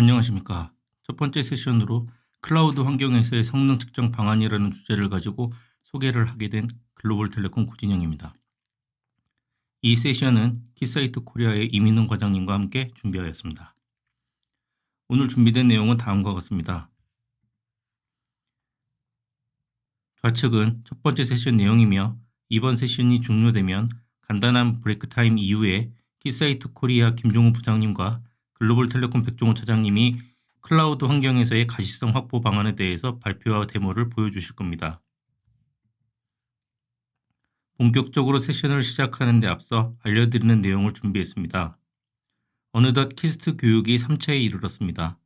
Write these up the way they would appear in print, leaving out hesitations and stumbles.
안녕하십니까. 첫 번째 세션으로 클라우드 환경에서의 성능 측정 방안이라는 주제를 가지고 소개를 하게 된 글로벌텔레콤 고진영입니다. 이 세션은 키사이트 코리아의 이민훈 과장님과 함께 준비하였습니다. 오늘 준비된 내용은 다음과 같습니다. 좌측은 첫 번째 세션 내용이며 이번 세션이 종료되면 간단한 브레이크 타임 이후에 키사이트 코리아 김종우 부장님과 글로벌텔레콤 백종호 차장님이 클라우드 환경에서의 가시성 확보 방안에 대해서 발표와 데모를 보여주실 겁니다. 본격적으로 세션을 시작하는 데 앞서 알려드리는 내용을 준비했습니다. 어느덧 키스트 교육이 3차에 이르렀습니다.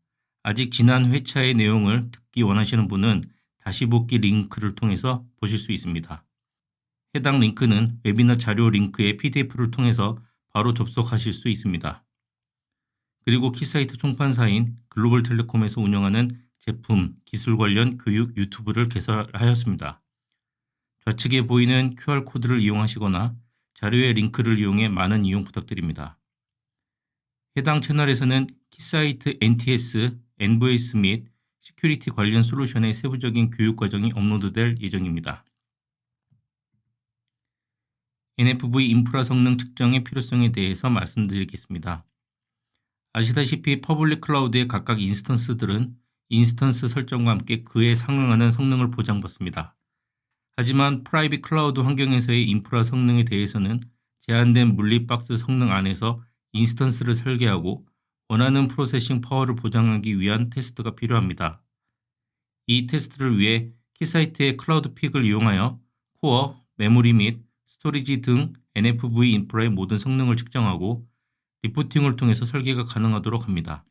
아직 지난 회차의 내용을 듣기 원하시는 분은 다시 복귀 링크를 통해서 보실 수 있습니다. 해당 링크는 웨비너 자료 링크의 PDF를 통해서 바로 접속하실 수 있습니다. 그리고 키사이트 총판사인 글로벌텔레콤에서 운영하는 제품, 기술 관련 교육 유튜브를 개설하였습니다. 좌측에 보이는 QR코드를 이용하시거나 자료의 링크를 이용해 많은 이용 부탁드립니다. 해당 채널에서는 키사이트 NTS, 엔보이스 및 시큐리티 관련 솔루션의 세부적인 교육 과정이 업로드될 예정입니다. NFV 인프라 성능 측정의 필요성에 대해서 말씀드리겠습니다. 아시다시피 퍼블릭 클라우드의 각각 인스턴스들은 인스턴스 설정과 함께 그에 상응하는 성능을 보장받습니다. 하지만 프라이빗 클라우드 환경에서의 인프라 성능에 대해서는 제한된 물리박스 성능 안에서 인스턴스를 설계하고 원하는 프로세싱 파워를 보장하기 위한 테스트가 필요합니다. 이 테스트를 위해 키사이트의 클라우드 픽을 이용하여 코어, 메모리 및 스토리지 등 NFV 인프라의 모든 성능을 측정하고 리포팅을 통해서 설계가 가능하도록 합니다.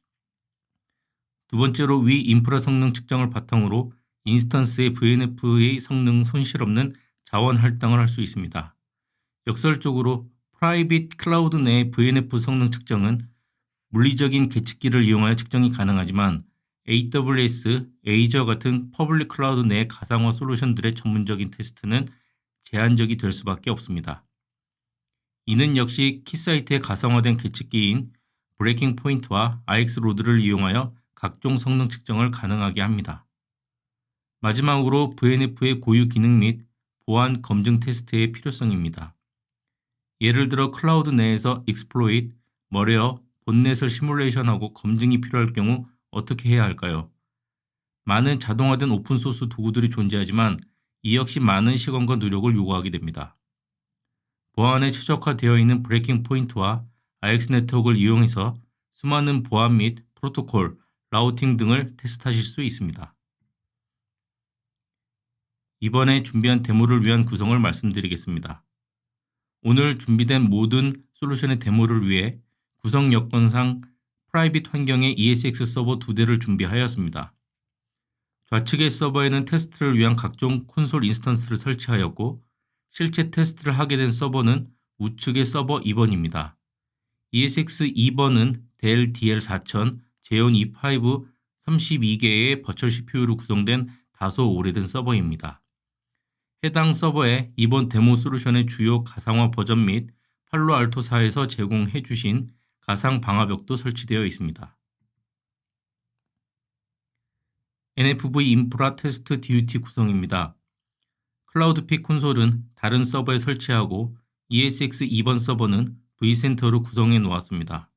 두 번째로 위 인프라 성능 측정을 바탕으로 인스턴스의 VNF의 성능 손실 없는 자원 할당을 할 수 있습니다. 역설적으로 프라이빗 클라우드 내 VNF 성능 측정은 물리적인 계측기를 이용하여 측정이 가능하지만 AWS, 에이저 같은 퍼블릭 클라우드 내 가상화 솔루션들의 전문적인 테스트는 제한적이 될 수밖에 없습니다. 이는 역시 키사이트의 가상화된 계측기인 브레이킹 포인트와 Rx로드를 이용하여 각종 성능 측정을 가능하게 합니다. 마지막으로 VNF의 고유 기능 및 보안 검증 테스트의 필요성입니다. 예를 들어 클라우드 내에서 익스플로이트, 머레어, 본넷을 시뮬레이션하고 검증이 필요할 경우 어떻게 해야 할까요? 많은 자동화된 오픈소스 도구들이 존재하지만 이 역시 많은 시간과 노력을 요구하게 됩니다. 보안에 최적화되어 있는 브레이킹 포인트와 RX 네트워크를 이용해서 수많은 보안 및 프로토콜, 라우팅 등을 테스트하실 수 있습니다. 이번에 준비한 데모를 위한 구성을 말씀드리겠습니다. 오늘 준비된 모든 솔루션의 데모를 위해 구성 여건상 프라이빗 환경의 ESX 서버 2대를 준비하였습니다. 좌측의 서버에는 테스트를 위한 각종 콘솔 인스턴스를 설치하였고 실제 테스트를 하게 된 서버는 우측의 서버 2번입니다. ESX 2번은 델 DL4000, 제온 E5 32개의 버추얼 CPU로 구성된 다소 오래된 서버입니다. 해당 서버에 이번 데모 솔루션의 주요 가상화 버전 및 팔로알토사에서 제공해 주신 가상 방화벽도 설치되어 있습니다. NFV 인프라 테스트 DUT 구성입니다. 클라우드픽 콘솔은 다른 서버에 설치하고 ESX 2번 서버는 vCenter로 구성해 놓았습니다.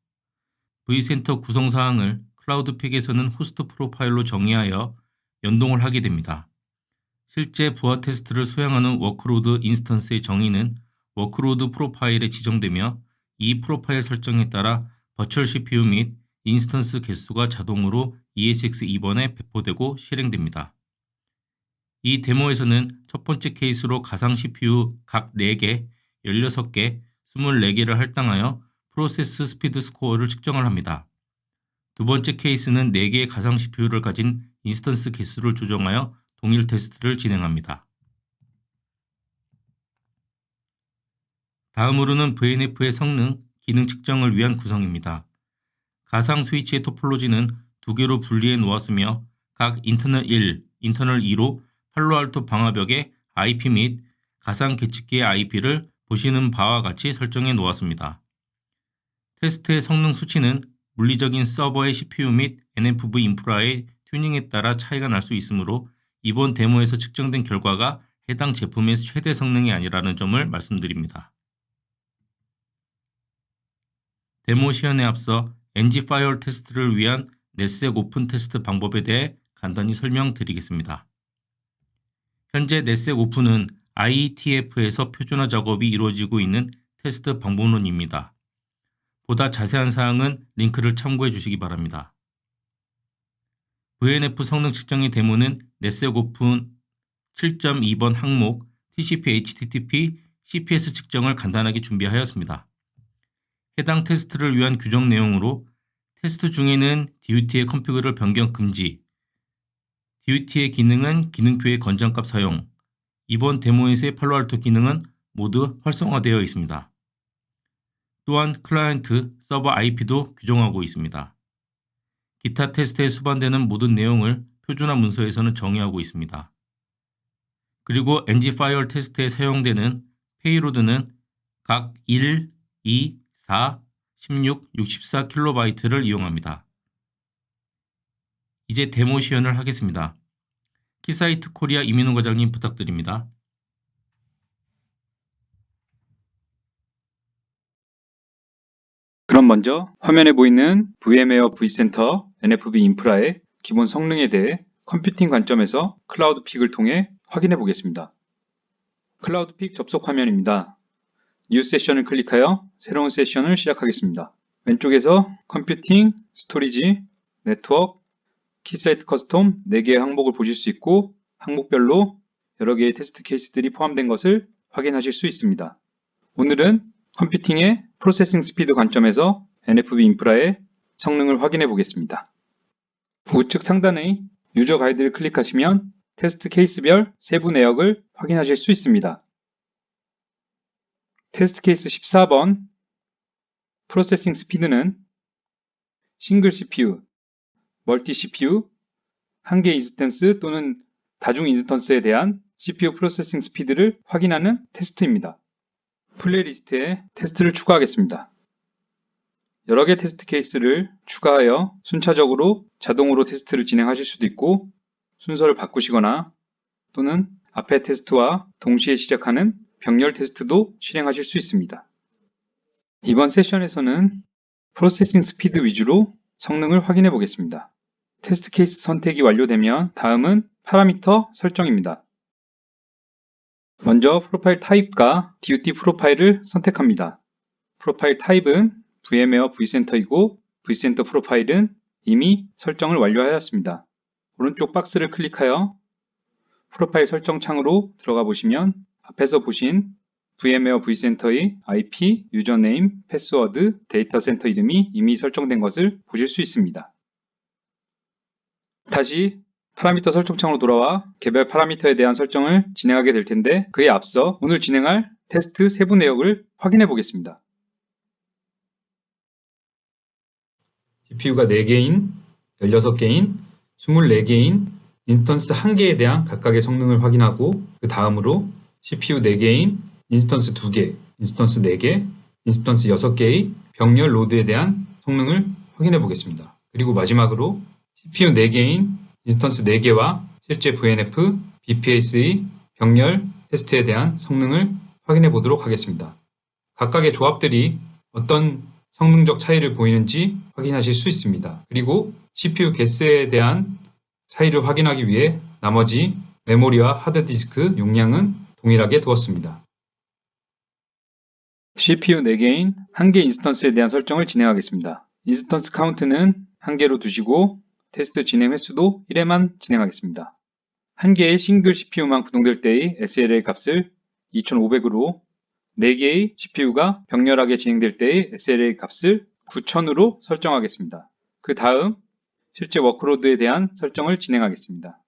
vCenter 구성 사항을 클라우드픽에서는 호스트 프로파일로 정의하여 연동을 하게 됩니다. 실제 부하 테스트를 수행하는 워크로드 인스턴스의 정의는 워크로드 프로파일에 지정되며 이 프로파일 설정에 따라 버추얼 CPU 및 인스턴스 개수가 자동으로 ESX 2번에 배포되고 실행됩니다. 이 데모에서는 첫 번째 케이스로 가상 CPU 각 4개, 16개, 24개를 할당하여 프로세스 스피드 스코어를 측정을 합니다. 두 번째 케이스는 4개의 가상 CPU를 가진 인스턴스 개수를 조정하여 동일 테스트를 진행합니다. 다음으로는 VNF의 성능, 기능 측정을 위한 구성입니다. 가상 스위치의 토폴로지는 2개로 분리해 놓았으며 각 인터널 1, 인터널 2로 팔로알토 방화벽의 IP 및 가상 계측기의 IP를 보시는 바와 같이 설정해 놓았습니다. 테스트의 성능 수치는 물리적인 서버의 CPU 및 NFV 인프라의 튜닝에 따라 차이가 날 수 있으므로 이번 데모에서 측정된 결과가 해당 제품의 최대 성능이 아니라는 점을 말씀드립니다. 데모 시연에 앞서 NG 파이어월 테스트를 위한 넷색 오픈 테스트 방법에 대해 간단히 설명드리겠습니다. 현재 넷색 오픈은 IETF에서 표준화 작업이 이루어지고 있는 테스트 방법론입니다. 보다 자세한 사항은 링크를 참고해 주시기 바랍니다. VNF 성능 측정의 데모는 넷색 오픈 7.2번 항목 TCP HTTP CPS 측정을 간단하게 준비하였습니다. 해당 테스트를 위한 규정 내용으로 테스트 중에는 DUT의 컨피그를 변경 금지, DUT의 기능은 기능표의 건전값 사용, 이번 데모에서의 팔로알토 기능은 모두 활성화되어 있습니다. 또한 클라이언트, 서버 IP도 규정하고 있습니다. 기타 테스트에 수반되는 모든 내용을 표준화 문서에서는 정의하고 있습니다. 그리고 NG 파이어월 테스트에 사용되는 페이로드는 각 1, 2, 4, 16, 64kB를 이용합니다. 이제 데모 시연을 하겠습니다. 키사이트 코리아 이민호 과장님 부탁드립니다. 그럼 먼저 화면에 보이는 VM웨어 vCenter NFV 인프라의 기본 성능에 대해 컴퓨팅 관점에서 클라우드픽을 통해 확인해 보겠습니다. 클라우드픽 접속 화면입니다. 뉴 세션을 클릭하여 새로운 세션을 시작하겠습니다. 왼쪽에서 컴퓨팅, 스토리지, 네트워크, 키사이트 커스텀 4개의 항목을 보실 수 있고 항목별로 여러 개의 테스트 케이스들이 포함된 것을 확인하실 수 있습니다. 오늘은 컴퓨팅의 프로세싱 스피드 관점에서 NFV 인프라의 성능을 확인해 보겠습니다. 우측 상단의 유저 가이드를 클릭하시면 테스트 케이스별 세부 내역을 확인하실 수 있습니다. 테스트 케이스 14번 프로세싱 스피드는 싱글 CPU, 멀티 CPU, 한 개 인스턴스 또는 다중 인스턴스에 대한 CPU 프로세싱 스피드를 확인하는 테스트입니다. 플레이리스트에 테스트를 추가하겠습니다. 여러 개 테스트 케이스를 추가하여 순차적으로 자동으로 테스트를 진행하실 수도 있고 순서를 바꾸시거나 또는 앞에 테스트와 동시에 시작하는 병렬 테스트도 실행하실 수 있습니다. 이번 세션에서는 프로세싱 스피드 위주로 성능을 확인해 보겠습니다. 테스트 케이스 선택이 완료되면 다음은 파라미터 설정입니다. 먼저 프로파일 타입과 DUT 프로파일을 선택합니다. 프로파일 타입은 VM웨어 vCenter이고 vCenter 프로파일은 이미 설정을 완료하였습니다. 오른쪽 박스를 클릭하여 프로파일 설정 창으로 들어가 보시면 앞에서 보신 VM웨어 vCenter의 IP, 유저네임, 패스워드, 데이터 센터 이름이 이미 설정된 것을 보실 수 있습니다. 다시 파라미터 설정창으로 돌아와 개별 파라미터에 대한 설정을 진행하게 될 텐데 그에 앞서 오늘 진행할 테스트 세부 내역을 확인해 보겠습니다. CPU가 4개인, 16개인, 24개인 인스턴스 1개에 대한 각각의 성능을 확인하고 그 다음으로 CPU 4개인, 인스턴스 2개, 인스턴스 4개, 인스턴스 6개의 병렬 로드에 대한 성능을 확인해 보겠습니다. 그리고 마지막으로 CPU 4개인 인스턴스 4개와 실제 VNF, BPS의 병렬 테스트에 대한 성능을 확인해 보도록 하겠습니다. 각각의 조합들이 어떤 성능적 차이를 보이는지 확인하실 수 있습니다. 그리고 CPU 개수에 대한 차이를 확인하기 위해 나머지 메모리와 하드디스크 용량은 동일하게 두었습니다. CPU 4개인 1개 인스턴스에 대한 설정을 진행하겠습니다. 인스턴스 카운트는 1개로 두시고 테스트 진행 횟수도 1회만 진행하겠습니다. 1개의 싱글 CPU만 구동될 때의 SLA 값을 2500으로 4개의 CPU가 병렬하게 진행될 때의 SLA 값을 9000으로 설정하겠습니다. 그 다음 실제 워크로드에 대한 설정을 진행하겠습니다.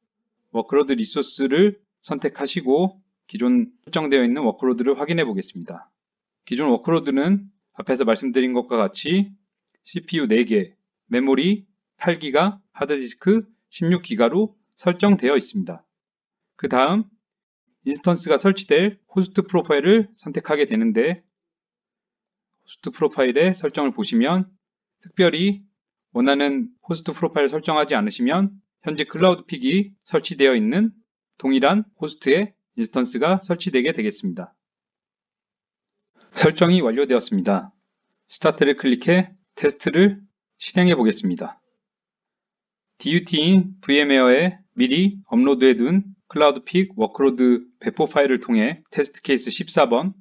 워크로드 리소스를 선택하시고 기존 설정되어 있는 워크로드를 확인해 보겠습니다. 기존 워크로드는 앞에서 말씀드린 것과 같이 CPU 4개, 메모리 8기가, 하드디스크 16기가로 설정되어 있습니다. 그 다음 인스턴스가 설치될 호스트 프로파일을 선택하게 되는데 호스트 프로파일의 설정을 보시면 특별히 원하는 호스트 프로파일을 설정하지 않으시면 현재 클라우드픽이 설치되어 있는 동일한 호스트에 인스턴스가 설치되게 되겠습니다. 설정이 완료되었습니다. 스타트를 클릭해 테스트를 실행해 보겠습니다. DUT인 VMware에 미리 업로드해둔 클라우드픽 워크로드 배포 파일을 통해 테스트 케이스 14번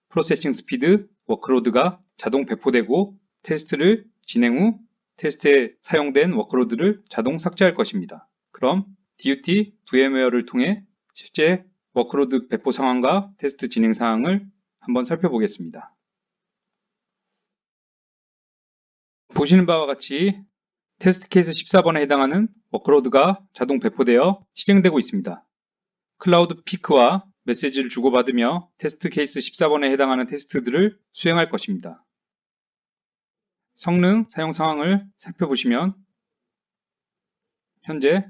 프로세싱 스피드 워크로드가 자동 배포되고 테스트를 진행 후 테스트에 사용된 워크로드를 자동 삭제할 것입니다. 그럼 DUT VMware를 통해 실제 워크로드 배포 상황과 테스트 진행 사항을 한번 살펴보겠습니다. 보시는 바와 같이 테스트 케이스 14번에 해당하는 워크로드가 자동 배포되어 실행되고 있습니다. 클라우드 피크와 메시지를 주고받으며 테스트 케이스 14번에 해당하는 테스트들을 수행할 것입니다. 성능 사용 상황을 살펴보시면 현재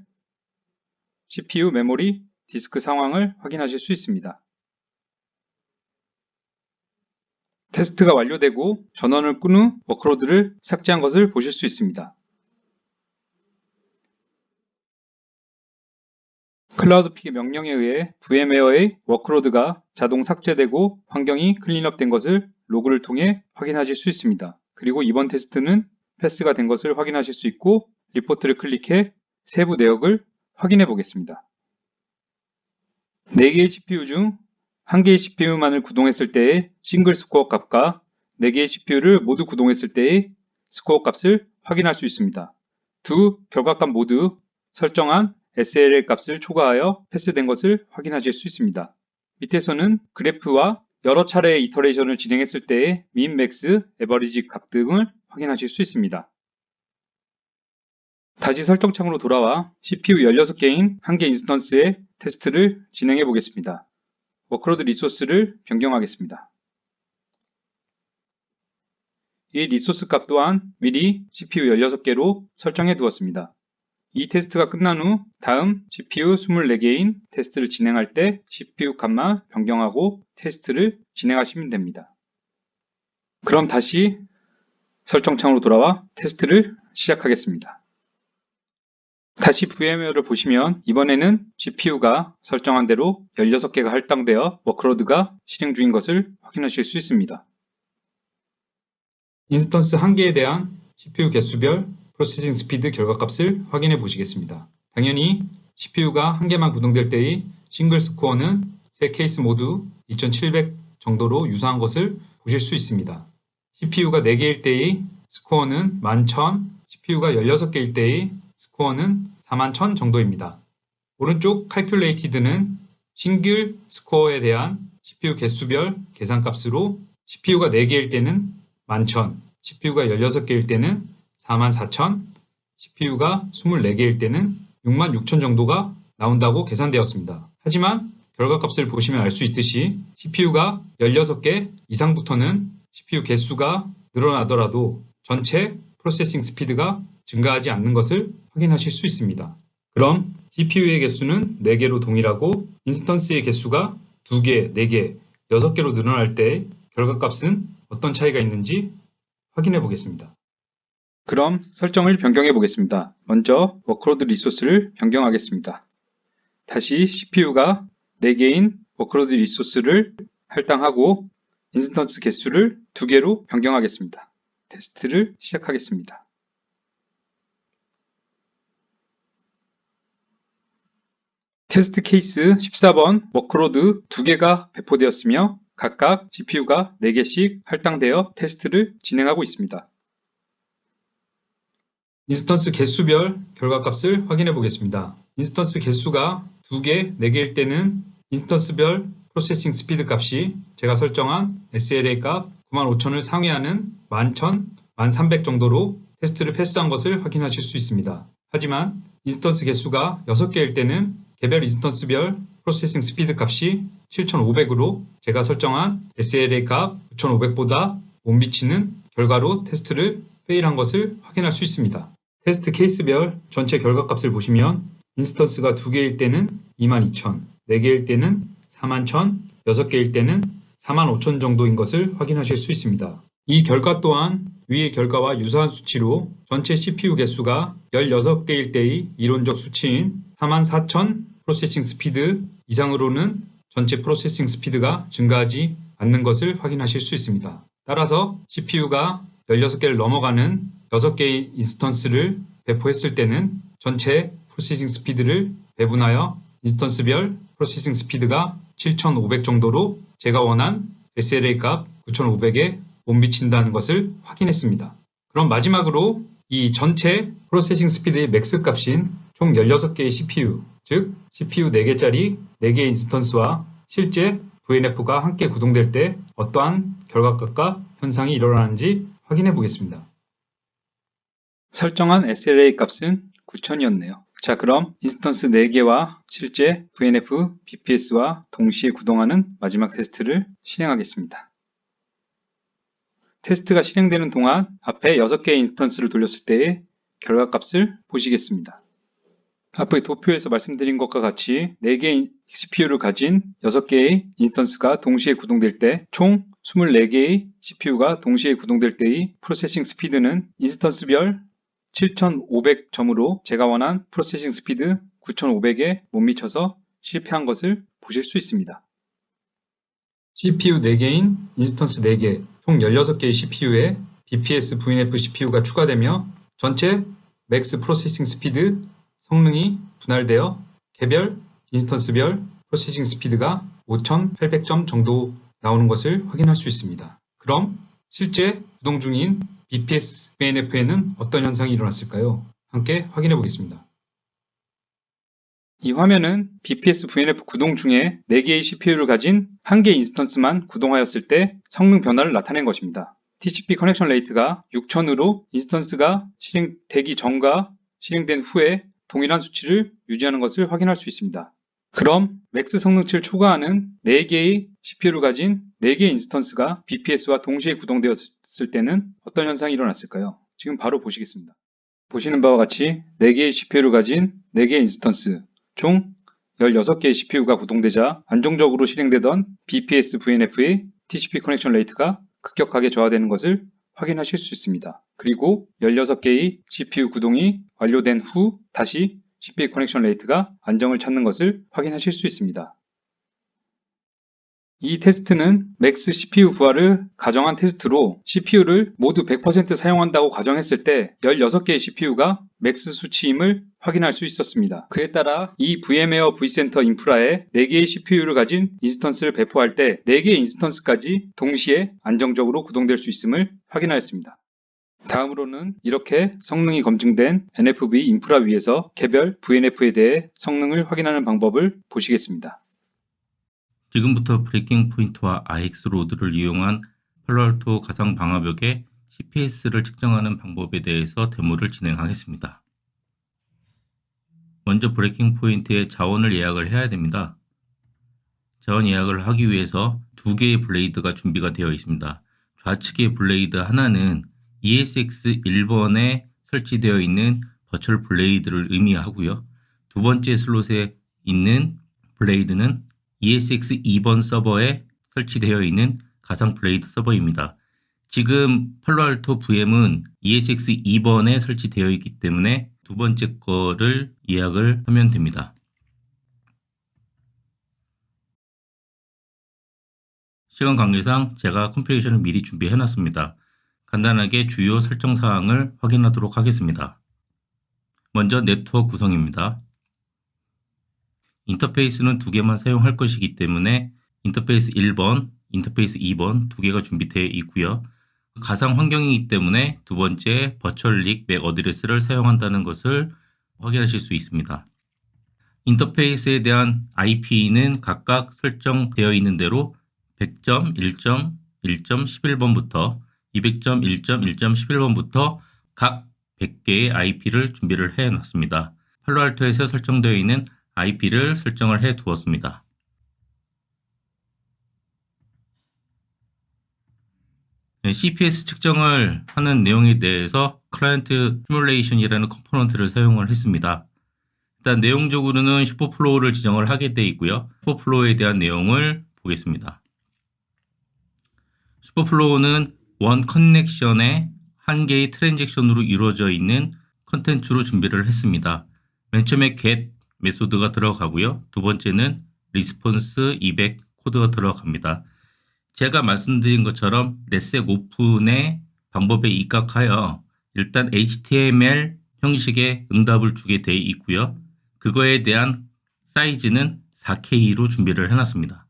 CPU, 메모리, 디스크 상황을 확인하실 수 있습니다. 테스트가 완료되고 전원을 끈 후 워크로드를 삭제한 것을 보실 수 있습니다. 클라우드픽의 명령에 의해 VMware의 워크로드가 자동 삭제되고 환경이 클린업된 것을 로그를 통해 확인하실 수 있습니다. 그리고 이번 테스트는 패스가 된 것을 확인하실 수 있고 리포트를 클릭해 세부 내역을 확인해 보겠습니다. 4개의 CPU 중 1개의 CPU만을 구동했을 때의 싱글 스코어 값과 4개의 CPU를 모두 구동했을 때의 스코어 값을 확인할 수 있습니다. 두 결과값 모두 설정한 SLA 값을 초과하여 패스된 것을 확인하실 수 있습니다. 밑에서는 그래프와 여러 차례의 이터레이션을 진행했을 때의 민, 맥스, 에버리지 값 등을 확인하실 수 있습니다. 다시 설정창으로 돌아와 CPU 16개인 1개 인스턴스의 테스트를 진행해 보겠습니다. 워크로드 리소스를 변경하겠습니다. 이 리소스 값 또한 미리 CPU 16개로 설정해 두었습니다. 이 테스트가 끝난 후 다음 CPU 24개인 테스트를 진행할 때 CPU 값만 변경하고 테스트를 진행하시면 됩니다. 그럼 다시 설정창으로 돌아와 테스트를 시작하겠습니다. 다시 VMware를 보시면 이번에는 CPU가 설정한 대로 16개가 할당되어 워크로드가 실행 중인 것을 확인하실 수 있습니다. 인스턴스 1개에 대한 CPU 개수별 프로세싱 스피드 결과값을 확인해 보시겠습니다. 당연히 CPU가 1개만 구동될 때의 싱글 스코어는 세 케이스 모두 2700 정도로 유사한 것을 보실 수 있습니다. CPU가 4개일 때의 스코어는 11,000, CPU가 16개일 때의 스코어는 41,000 정도입니다. 오른쪽 calculated는 싱글 스코어에 대한 CPU 개수별 계산값으로 CPU가 4개일 때는 11,000, CPU가 16개일 때는 44,000, CPU가 24개일 때는 66,000 정도가 나온다고 계산되었습니다. 하지만 결과값을 보시면 알 수 있듯이 CPU가 16개 이상부터는 CPU 개수가 늘어나더라도 전체 프로세싱 스피드가 증가하지 않는 것을 확인하실 수 있습니다. 그럼 CPU의 개수는 4개로 동일하고 인스턴스의 개수가 2개, 4개, 6개로 늘어날 때 결과값은 어떤 차이가 있는지 확인해 보겠습니다. 그럼 설정을 변경해 보겠습니다. 먼저 워크로드 리소스를 변경하겠습니다. 다시 CPU가 4개인 워크로드 리소스를 할당하고 인스턴스 개수를 2개로 변경하겠습니다. 테스트를 시작하겠습니다. 테스트 케이스 14번 워크로드 2개가 배포되었으며 각각 CPU가 4개씩 할당되어 테스트를 진행하고 있습니다. 인스턴스 개수별 결과값을 확인해 보겠습니다. 인스턴스 개수가 2개, 4개일 때는 인스턴스별 프로세싱 스피드 값이 제가 설정한 SLA 값 95,000을 상회하는 11,000, 1300 정도로 테스트를 패스한 것을 확인하실 수 있습니다. 하지만 인스턴스 개수가 6개일 때는 개별 인스턴스별 프로세싱 스피드 값이 7500으로 제가 설정한 SLA 값 9500보다 못 미치는 결과로 테스트를 페일한 것을 확인할 수 있습니다. 테스트 케이스별 전체 결과값을 보시면 인스턴스가 2개일 때는 22,000, 4개일 때는 41,000, 6개일 때는 45,000 정도인 것을 확인하실 수 있습니다. 이 결과 또한 위의 결과와 유사한 수치로 전체 CPU 개수가 16개일 때의 이론적 수치인 44,000 프로세싱 스피드 이상으로는 전체 프로세싱 스피드가 증가하지 않는 것을 확인하실 수 있습니다. 따라서 CPU가 16개를 넘어가는 6개의 인스턴스를 배포했을 때는 전체 프로세싱 스피드를 배분하여 인스턴스별 프로세싱 스피드가 7500 정도로 제가 원한 SLA 값 9500에 못 미친다는 것을 확인했습니다. 그럼 마지막으로 이 전체 프로세싱 스피드의 맥스 값인 총 16개의 CPU, 즉 CPU 4개짜리 4개의 인스턴스와 실제 VNF가 함께 구동될 때 어떠한 결과값과 현상이 일어나는지 확인해 보겠습니다. 설정한 SLA 값은 9000이었네요. 자, 그럼 인스턴스 4개와 실제 VNF, BPS와 동시에 구동하는 마지막 테스트를 실행하겠습니다. 테스트가 실행되는 동안 앞에 6개의 인스턴스를 돌렸을 때의 결과값을 보시겠습니다. 앞의 도표에서 말씀드린 것과 같이 4개의 CPU를 가진 6개의 인스턴스가 동시에 구동될 때 총 24개의 CPU가 동시에 구동될 때의 프로세싱 스피드는 인스턴스별 7500점으로 제가 원한 프로세싱 스피드 9500에 못 미쳐서 실패한 것을 보실 수 있습니다. CPU 4개인 인스턴스 4개, 총 16개의 CPU에 BPS VNF CPU가 추가되며 전체 맥스 프로세싱 스피드 성능이 분할되어 개별 인스턴스별 프로세싱 스피드가 5800점 정도 나오는 것을 확인할 수 있습니다. 그럼 실제 구동 중인 BPS VNF에는 어떤 현상이 일어났을까요? 함께 확인해 보겠습니다. 이 화면은 BPS VNF 구동 중에 4개의 CPU를 가진 1개의 인스턴스만 구동하였을 때 성능 변화를 나타낸 것입니다. TCP 커넥션 레이트가 6000으로 인스턴스가 실행되기 전과 실행된 후에 동일한 수치를 유지하는 것을 확인할 수 있습니다. 그럼 맥스 성능치를 초과하는 4개의 CPU를 가진 4개의 인스턴스가 BPS와 동시에 구동되었을 때는 어떤 현상이 일어났을까요? 지금 바로 보시겠습니다. 보시는 바와 같이 4개의 CPU를 가진 4개의 인스턴스, 총 16개의 CPU가 구동되자 안정적으로 실행되던 BPS VNF의 TCP 커넥션 레이트가 급격하게 저하되는 것을 확인하실 수 있습니다. 그리고 16개의 CPU 구동이 완료된 후 다시 CPU 커넥션 레이트가 안정을 찾는 것을 확인하실 수 있습니다. 이 테스트는 맥스 CPU 부하를 가정한 테스트로 CPU를 모두 100% 사용한다고 가정했을 때 16개의 CPU가 맥스 수치임을 확인할 수 있었습니다. 그에 따라 이 VM웨어 vCenter 인프라에 4개의 CPU를 가진 인스턴스를 배포할 때 4개의 인스턴스까지 동시에 안정적으로 구동될 수 있음을 확인하였습니다. 다음으로는 이렇게 성능이 검증된 NFV 인프라 위에서 개별 VNF에 대해 성능을 확인하는 방법을 보시겠습니다. 지금부터 브레이킹 포인트와 RX 로드를 이용한 팔로알토 가상 방화벽의 CPS를 측정하는 방법에 대해서 데모를 진행하겠습니다. 먼저 브레이킹 포인트의 자원을 예약을 해야 됩니다. 자원 예약을 하기 위해서 2개의 블레이드가 준비가 되어 있습니다. 좌측의 블레이드 하나는 ESX 1번에 설치되어 있는 버추얼 블레이드를 의미하고요. 두 번째 슬롯에 있는 블레이드는 ESX 2번 서버에 설치되어 있는 가상 블레이드 서버입니다. 지금 팔로알토 VM은 ESX 2번에 설치되어 있기 때문에 두 번째 거를 예약을 하면 됩니다. 시간 관계상 제가 컨피그레이션을 미리 준비해 놨습니다. 간단하게 주요 설정 사항을 확인하도록 하겠습니다. 먼저 네트워크 구성입니다. 인터페이스는 2개만 사용할 것이기 때문에 인터페이스 1번, 인터페이스 2번 2개가 준비되어 있고요. 가상 환경이기 때문에 두 번째 버추얼릭 맥 어드레스를 사용한다는 것을 확인하실 수 있습니다. 인터페이스에 대한 IP는 각각 설정되어 있는 대로 100.1.1.11번부터 200.1.1.11번부터 각 100개의 IP를 준비를 해 놨습니다. 팔로알토에서 설정되어 있는 IP를 설정을 해 두었습니다. CPS 측정을 하는 내용에 대해서 클라이언트 시뮬레이션이라는 컴포넌트를 사용을 했습니다. 일단 내용적으로는 슈퍼플로우를 지정을 하게 되어 있고요. 슈퍼플로우에 대한 내용을 보겠습니다. 슈퍼플로우는 원 커넥션에 한 개의 트랜잭션으로 이루어져 있는 컨텐츠로 준비를 했습니다. 맨 처음에 get 메소드가 들어가고요. 두 번째는 response 200 코드가 들어갑니다. 제가 말씀드린 것처럼 넷색 오픈의 방법에 입각하여 일단 HTML 형식의 응답을 주게 되어 있고요. 그거에 대한 사이즈는 4K로 준비를 해놨습니다.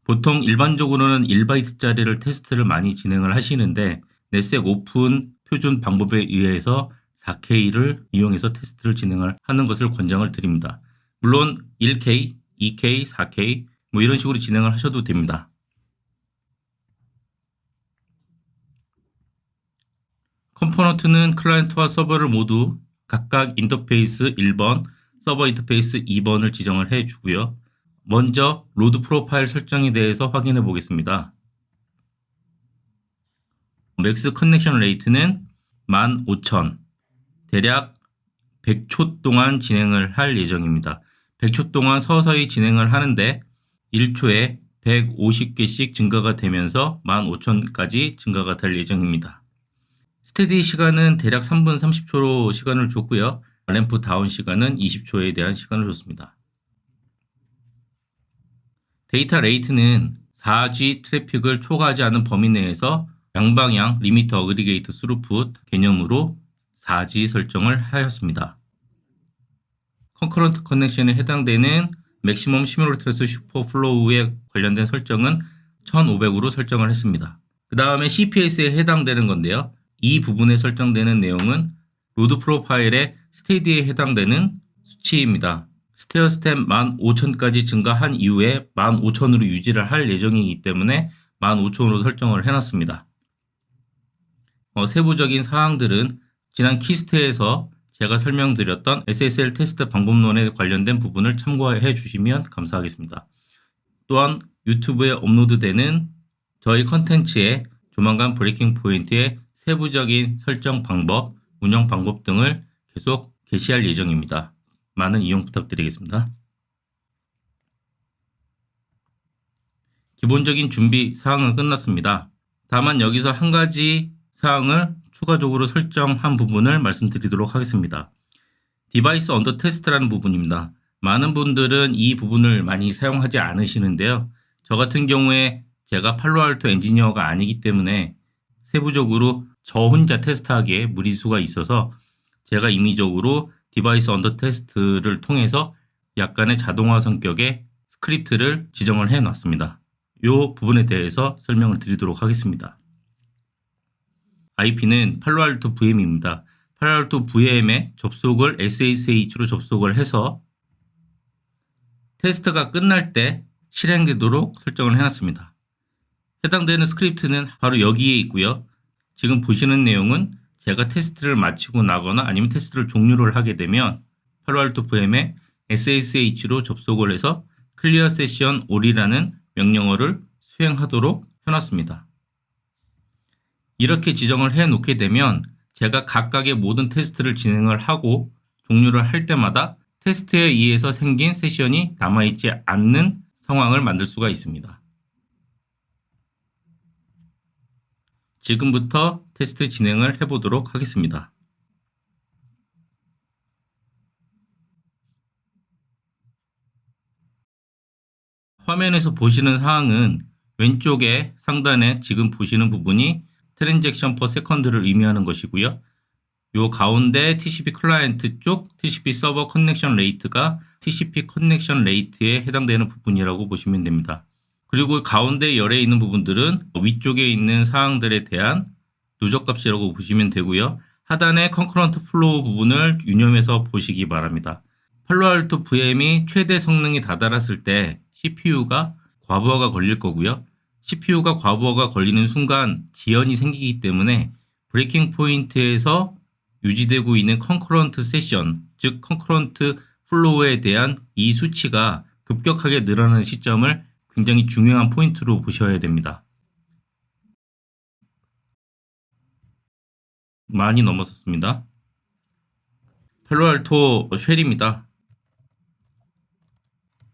보통 일반적으로는 1바이트짜리를 테스트를 많이 진행을 하시는데 넷색 오픈 표준 방법에 의해서 4K를 이용해서 테스트를 진행을 하는 것을 권장을 드립니다. 물론 1K, 2K, 4K 뭐 이런 식으로 진행을 하셔도 됩니다. 컴포넌트는 클라이언트와 서버를 모두 각각 인터페이스 1번, 서버 인터페이스 2번을 지정을 해주고요. 먼저 로드 프로파일 설정에 대해서 확인해 보겠습니다. 맥스 커넥션 레이트는 15,000, 대략 100초 동안 진행을 할 예정입니다. 100초 동안 서서히 진행을 하는데 1초에 150개씩 증가가 되면서 15,000까지 증가가 될 예정입니다. 스테디 시간은 대략 3분 30초로 시간을 줬고요. 램프 다운 시간은 20초에 대한 시간을 줬습니다. 데이터 레이트는 4G 트래픽을 초과하지 않은 범위 내에서 양방향 리미트 어그리게이트 스루풋 개념으로 4G 설정을 하였습니다. 컨커런트 커넥션에 해당되는 맥시멈 시뮬러트레스 슈퍼 플로우에 관련된 설정은 1500으로 설정을 했습니다. 그 다음에 CPS에 해당되는 건데요. 이 부분에 설정되는 내용은 로드 프로파일의 스테디에 해당되는 수치입니다. 스테어 스텝 15,000까지 증가한 이후에 15,000으로 유지를 할 예정이기 때문에 15,000으로 설정을 해놨습니다. 세부적인 사항들은 지난 키스트에서 제가 설명드렸던 SSL 테스트 방법론에 관련된 부분을 참고해 주시면 감사하겠습니다. 또한 유튜브에 업로드되는 저희 컨텐츠에 조만간 브레이킹 포인트의 세부적인 설정 방법, 운영 방법 등을 계속 게시할 예정입니다. 많은 이용 부탁드리겠습니다. 기본적인 준비 사항은 끝났습니다. 다만 여기서 한 가지 사항을 추가적으로 설정한 부분을 말씀드리도록 하겠습니다. 디바이스 언더 테스트라는 부분입니다. 많은 분들은 이 부분을 많이 사용하지 않으시는데요. 저 같은 경우에 제가 팔로알토 엔지니어가 아니기 때문에 세부적으로 저 혼자 테스트하기에 무리수가 있어서 제가 임의적으로 디바이스 언더 테스트를 통해서 약간의 자동화 성격의 스크립트를 지정을 해 놨습니다. 이 부분에 대해서 설명을 드리도록 하겠습니다. IP는 팔로알토 VM입니다. 팔로알토 VM에 접속을 SSH로 접속을 해서 테스트가 끝날 때 실행되도록 설정을 해놨습니다. 해당되는 스크립트는 바로 여기에 있고요. 지금 보시는 내용은 제가 테스트를 마치고 나거나 아니면 테스트를 종료를 하게 되면 팔로알토 VM에 SSH로 접속을 해서 클리어 세션 all이라는 명령어를 수행하도록 해놨습니다. 이렇게 지정을 해 놓게 되면 제가 각각의 모든 테스트를 진행을 하고 종료를 할 때마다 테스트에 의해서 생긴 세션이 남아있지 않는 상황을 만들 수가 있습니다. 지금부터 테스트 진행을 해보도록 하겠습니다. 화면에서 보시는 사항은 왼쪽에 상단에 지금 보시는 부분이 트랜잭션 퍼 세컨드를 의미하는 것이고요. 요 가운데 TCP 클라이언트 쪽 TCP 서버 커넥션 레이트가 TCP 커넥션 레이트에 해당되는 부분이라고 보시면 됩니다. 그리고 가운데 열에 있는 부분들은 위쪽에 있는 사항들에 대한 누적값이라고 보시면 되고요. 하단의 컨커런트 플로우 부분을 유념해서 보시기 바랍니다. 팔로알토 VM이 최대 성능이 다다랐을 때 CPU가 과부하가 걸릴 거고요. CPU가 과부하가 걸리는 순간 지연이 생기기 때문에 브레이킹 포인트에서 유지되고 있는 컨커런트 세션, 즉 컨커런트 플로우에 대한 이 수치가 급격하게 늘어나는 시점을 굉장히 중요한 포인트로 보셔야 됩니다. 많이 넘었습니다. 팔로알토 쉘입니다.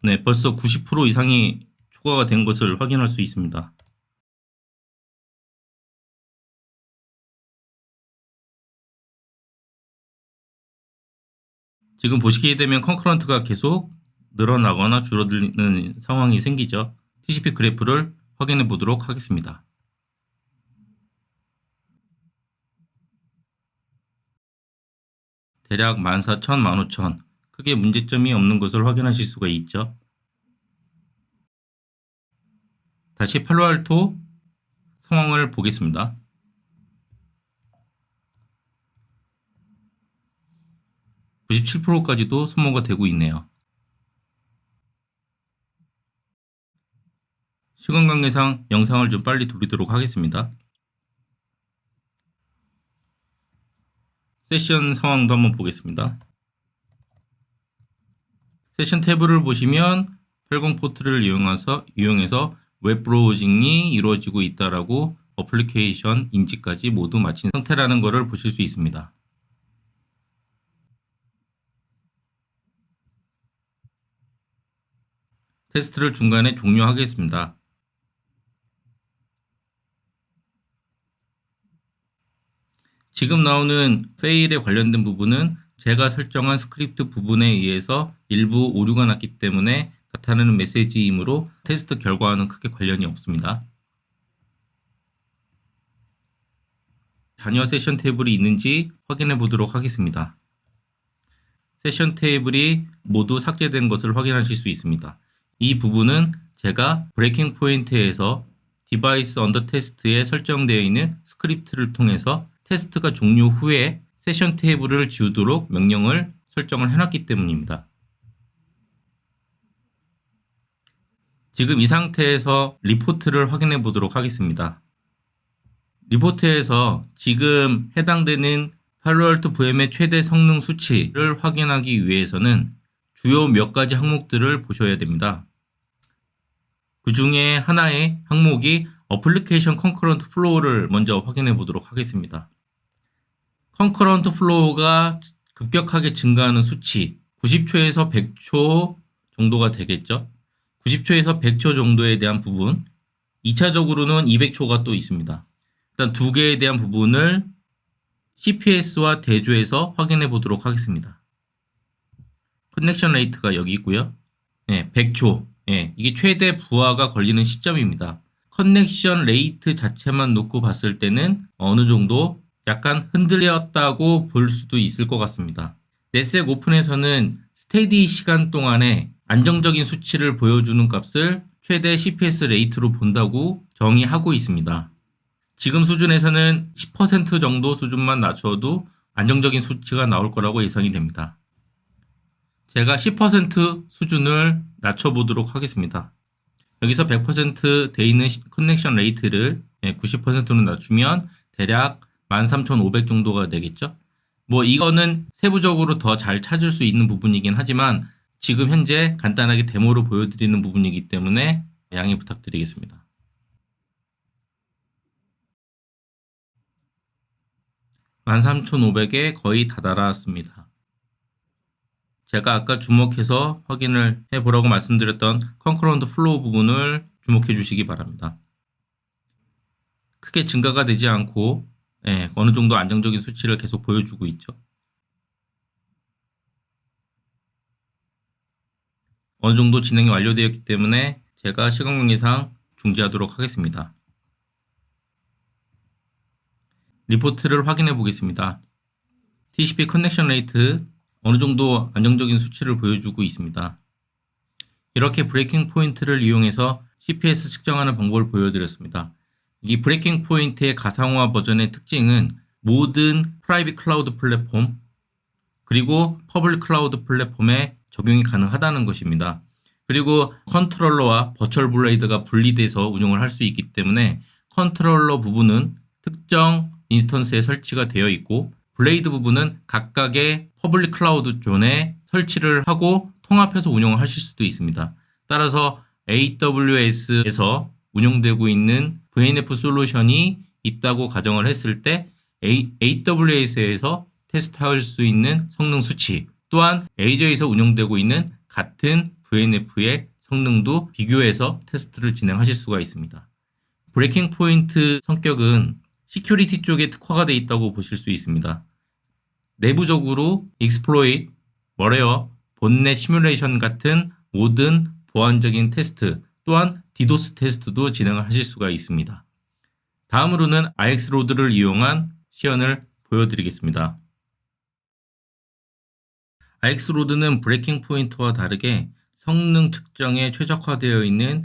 네, 벌써 90% 이상이 초과가 된 것을 확인할 수 있습니다. 지금 보시게 되면 컨커런트가 계속 늘어나거나 줄어드는 상황이 생기죠. TCP 그래프를 확인해 보도록 하겠습니다. 대략 14,000, 15,000 크게 문제점이 없는 것을 확인하실 수가 있죠. 다시 팔로알토 상황을 보겠습니다. 97%까지도 소모가 되고 있네요. 시간 관계상 영상을 좀 빨리 돌리도록 하겠습니다. 세션 상황도 한번 보겠습니다. 세션 탭을 보시면 80 포트를 이용해서 웹 브라우징이 이루어지고 있다라고 어플리케이션 인지까지 모두 마친 상태라는 것을 보실 수 있습니다. 테스트를 중간에 종료하겠습니다. 지금 나오는 페일에 관련된 부분은 제가 설정한 스크립트 부분에 의해서 일부 오류가 났기 때문에 나타나는 메시지이므로 테스트 결과와는 크게 관련이 없습니다. 잔여 세션 테이블이 있는지 확인해 보도록 하겠습니다. 세션 테이블이 모두 삭제된 것을 확인하실 수 있습니다. 이 부분은 제가 브레이킹 포인트에서 디바이스 언더 테스트에 설정되어 있는 스크립트를 통해서 테스트가 종료 후에 세션 테이블을 지우도록 명령을 설정을 해놨기 때문입니다. 지금 이 상태에서 리포트를 확인해 보도록 하겠습니다. 리포트에서 지금 해당되는 팔로알토 VM의 최대 성능 수치를 확인하기 위해서는 주요 몇 가지 항목들을 보셔야 됩니다. 그 중에 하나의 항목이 어플리케이션 컨커런트 플로우를 먼저 확인해 보도록 하겠습니다. 컨커런트 플로우가 급격하게 증가하는 수치 90초에서 100초 정도가 되겠죠. 90초에서 100초 정도에 대한 부분 2차적으로는 200초가 또 있습니다. 일단 두 개에 대한 부분을 CPS와 대조해서 확인해 보도록 하겠습니다. 커넥션 레이트가 여기 있고요. 100초. 이게 최대 부하가 걸리는 시점입니다. 커넥션 레이트 자체만 놓고 봤을 때는 어느 정도 약간 흔들렸다고 볼 수도 있을 것 같습니다. 넷색 오픈에서는 스테디 시간 동안에 안정적인 수치를 보여주는 값을 최대 CPS 레이트로 본다고 정의하고 있습니다. 지금 수준에서는 10% 정도 수준만 낮춰도 안정적인 수치가 나올 거라고 예상이 됩니다. 제가 10% 수준을 낮춰보도록 하겠습니다. 여기서 100% 돼 있는 커넥션 레이트를 90%로 낮추면 대략 13,500 정도가 되겠죠. 이거는 세부적으로 더 잘 찾을 수 있는 부분이긴 하지만 지금 현재 간단하게 데모로 보여드리는 부분이기 때문에 양해 부탁드리겠습니다. 13,500에 거의 다다랐습니다. 제가 아까 주목해서 확인을 해보라고 말씀드렸던 컨커런트 플로우 부분을 주목해 주시기 바랍니다. 크게 증가가 되지 않고 어느 정도 안정적인 수치를 계속 보여주고 있죠. 어느 정도 진행이 완료되었기 때문에 제가 시간 관계상 중지하도록 하겠습니다. 리포트를 확인해 보겠습니다. TCP 커넥션 레이트 어느 정도 안정적인 수치를 보여주고 있습니다. 이렇게 브레이킹 포인트를 이용해서 CPS 측정하는 방법을 보여드렸습니다. 이 브레이킹 포인트의 가상화 버전의 특징은 모든 프라이빗 클라우드 플랫폼 그리고 퍼블릭 클라우드 플랫폼에 적용이 가능하다는 것입니다. 그리고 컨트롤러와 버추얼 블레이드가 분리돼서 운영을 할 수 있기 때문에 컨트롤러 부분은 특정 인스턴스에 설치가 되어 있고 블레이드 부분은 각각의 퍼블릭 클라우드 존에 설치를 하고 통합해서 운영을 하실 수도 있습니다. 따라서 AWS에서 운영되고 있는 VNF 솔루션이 있다고 가정을 했을 때 AWS에서 테스트할 수 있는 성능 수치 또한 Azure에서 운영되고 있는 같은 VNF의 성능도 비교해서 테스트를 진행하실 수가 있습니다. 브레이킹 포인트 성격은 시큐리티 쪽에 특화가 되어 있다고 보실 수 있습니다. 내부적으로 exploit 뭐래요? 본넷 시뮬레이션 같은 모든 보안적인 테스트 또한 디도스 테스트도 진행을 하실 수가 있습니다. 다음으로는 IX로드를 이용한 시연을 보여드리겠습니다. IX로드는 브레이킹 포인트와 다르게 성능 측정에 최적화되어 있는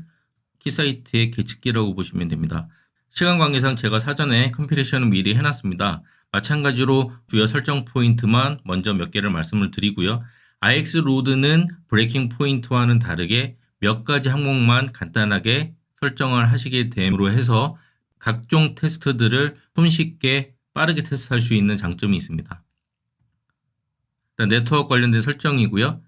키사이트의 계측기라고 보시면 됩니다. 시간 관계상 제가 사전에 컴피레이션을 미리 해놨습니다. 마찬가지로 주요 설정 포인트만 먼저 몇 개를 말씀을 드리고요. IX로드는 브레이킹 포인트와는 다르게 몇 가지 항목만 간단하게 설정을 하시게 됨으로 해서 각종 테스트들을 손쉽게 빠르게 테스트할 수 있는 장점이 있습니다. 일단 네트워크 관련된 설정이고요.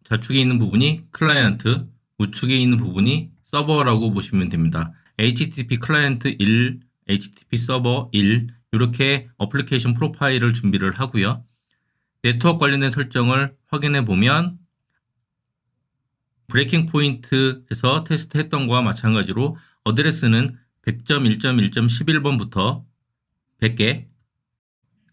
좌측에 있는 부분이 클라이언트, 우측에 있는 부분이 서버라고 보시면 됩니다. HTTP 클라이언트 1, HTTP 서버 1 이렇게 어플리케이션 프로파일을 준비를 하고요. 네트워크 관련된 설정을 확인해 보면 브레이킹 포인트에서 테스트했던 거와 마찬가지로 어드레스는 100.1.1.11번부터 100개,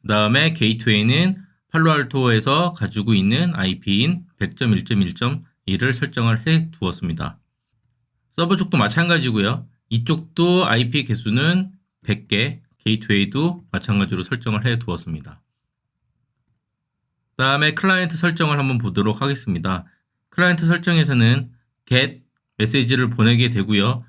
그 다음에 게이트웨이는 팔로알토에서 가지고 있는 IP인 100.1.1.1을 설정을 해 두었습니다. 서버 쪽도 마찬가지고요. 이쪽도 IP 개수는 100개, 게이트웨이도 마찬가지로 설정을 해 두었습니다. 그 다음에 클라이언트 설정을 한번 보도록 하겠습니다. 클라이언트 설정에서는 get 메시지를 보내게 되고요.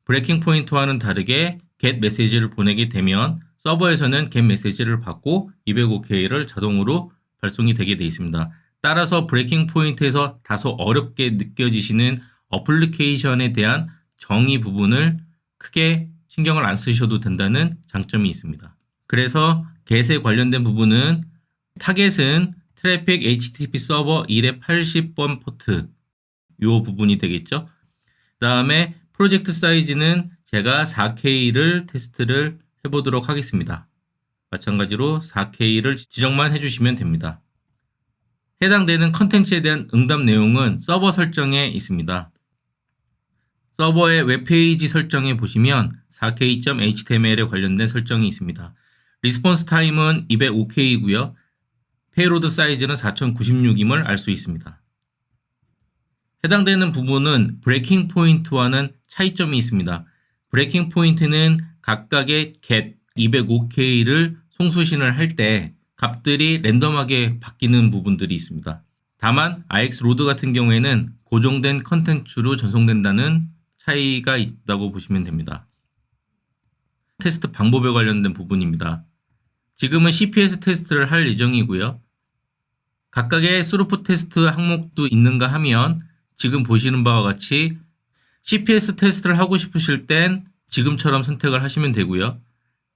브레이킹 포인트와는 다르게 get 메시지를 보내게 되면 서버에서는 get 메시지를 받고 205K를 자동으로 발송이 되게 되어 있습니다. 따라서 브레이킹 포인트에서 다소 어렵게 느껴지시는 어플리케이션에 대한 정의 부분을 크게 신경을 안 쓰셔도 된다는 장점이 있습니다. 그래서 get에 관련된 부분은 타겟은 트래픽 HTTP 서버 1의 80번 포트 이 부분이 되겠죠. 그 다음에 프로젝트 사이즈는 제가 4K를 테스트를 해보도록 하겠습니다. 마찬가지로 4K를 지정만 해주시면 됩니다. 해당되는 컨텐츠에 대한 응답 내용은 서버 설정에 있습니다. 서버의 웹페이지 설정에 보시면 4K.html에 관련된 설정이 있습니다. 리스폰스 타임은 205K이고요. 페이로드 사이즈는 4096임을 알 수 있습니다. 해당되는 부분은 브레이킹 포인트와는 차이점이 있습니다. 브레이킹 포인트는 각각의 get 205K를 송수신을 할 때 값들이 랜덤하게 바뀌는 부분들이 있습니다. 다만 IX로드 같은 경우에는 고정된 컨텐츠로 전송된다는 차이가 있다고 보시면 됩니다. 테스트 방법에 관련된 부분입니다. 지금은 CPS 테스트를 할 예정이고요. 각각의 스루프 테스트 항목도 있는가 하면 지금 보시는 바와 같이 CPS 테스트를 하고 싶으실 땐 지금처럼 선택을 하시면 되고요.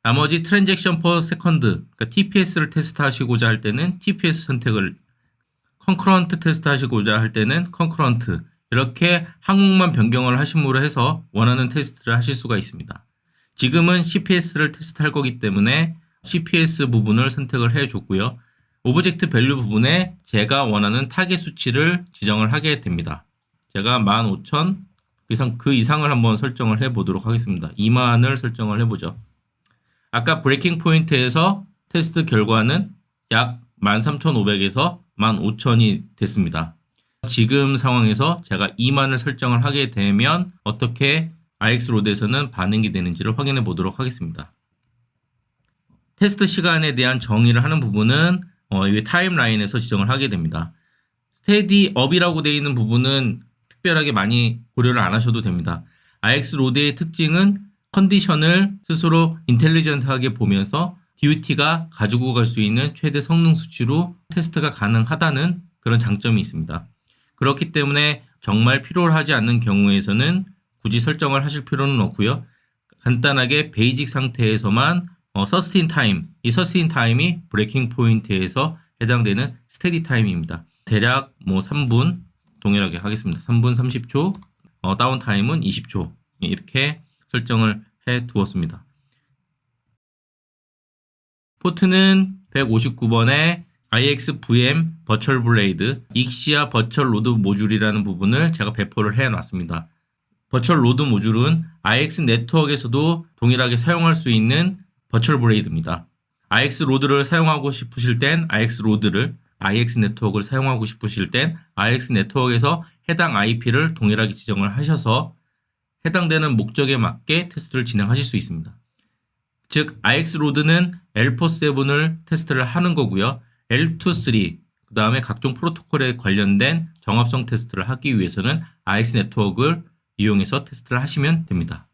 나머지 트랜잭션 퍼 세컨드, 그러니까 TPS를 테스트 하시고자 할 때는 TPS 선택을, 컨커런트 테스트 하시고자 할 때는 컨커런트, 이렇게 항목만 변경을 하심으로 해서 원하는 테스트를 하실 수가 있습니다. 지금은 CPS를 테스트할 거기 때문에 CPS 부분을 선택을 해줬고요. 오브젝트 밸류 부분에 제가 원하는 타겟 수치를 지정을 하게 됩니다. 제가 15,000 그 이상을 한번 설정을 해보도록 하겠습니다. 2만을 설정을 해보죠. 아까 브레이킹 포인트에서 테스트 결과는 약 13,500에서 15,000이 됐습니다. 지금 상황에서 제가 2만을 설정을 하게 되면 어떻게 IX로드에서는 반응이 되는지를 확인해 보도록 하겠습니다. 테스트 시간에 대한 정의를 하는 부분은 이 타임라인에서 지정을 하게 됩니다. 스테디 업이라고 되어 있는 부분은 특별하게 많이 고려를 안 하셔도 됩니다. IX로드의 특징은 컨디션을 스스로 인텔리전트하게 보면서 DUT가 가지고 갈 수 있는 최대 성능 수치로 테스트가 가능하다는 그런 장점이 있습니다. 그렇기 때문에 정말 필요로 하지 않는 경우에서는 굳이 설정을 하실 필요는 없고요. 간단하게 베이직 상태에서만 서스틴 타임, 이 서스틴 타임이 브레이킹 포인트에서 해당되는 스테디 타임입니다. 대략 3분 동일하게 하겠습니다. 3분 30초, 다운 타임은 20초 이렇게 설정을 해 두었습니다. 포트는 159번에 IXVM 버추얼 블레이드, 익시아 버추얼 로드 모듈이라는 부분을 제가 배포를 해 놨습니다. 버추얼 로드 모듈은 IX 네트워크에서도 동일하게 사용할 수 있는 버추얼 블레이드입니다. IX 로드를 사용하고 싶으실 땐 IX 로드를, IX 네트워크를 사용하고 싶으실 땐 IX 네트워크에서 해당 IP를 동일하게 지정을 하셔서 해당되는 목적에 맞게 테스트를 진행하실 수 있습니다. 즉 IX 로드는 L47을 테스트를 하는 거고요. L23 그 다음에 각종 프로토콜에 관련된 정합성 테스트를 하기 위해서는 IX 네트워크를 이용해서 테스트를 하시면 됩니다.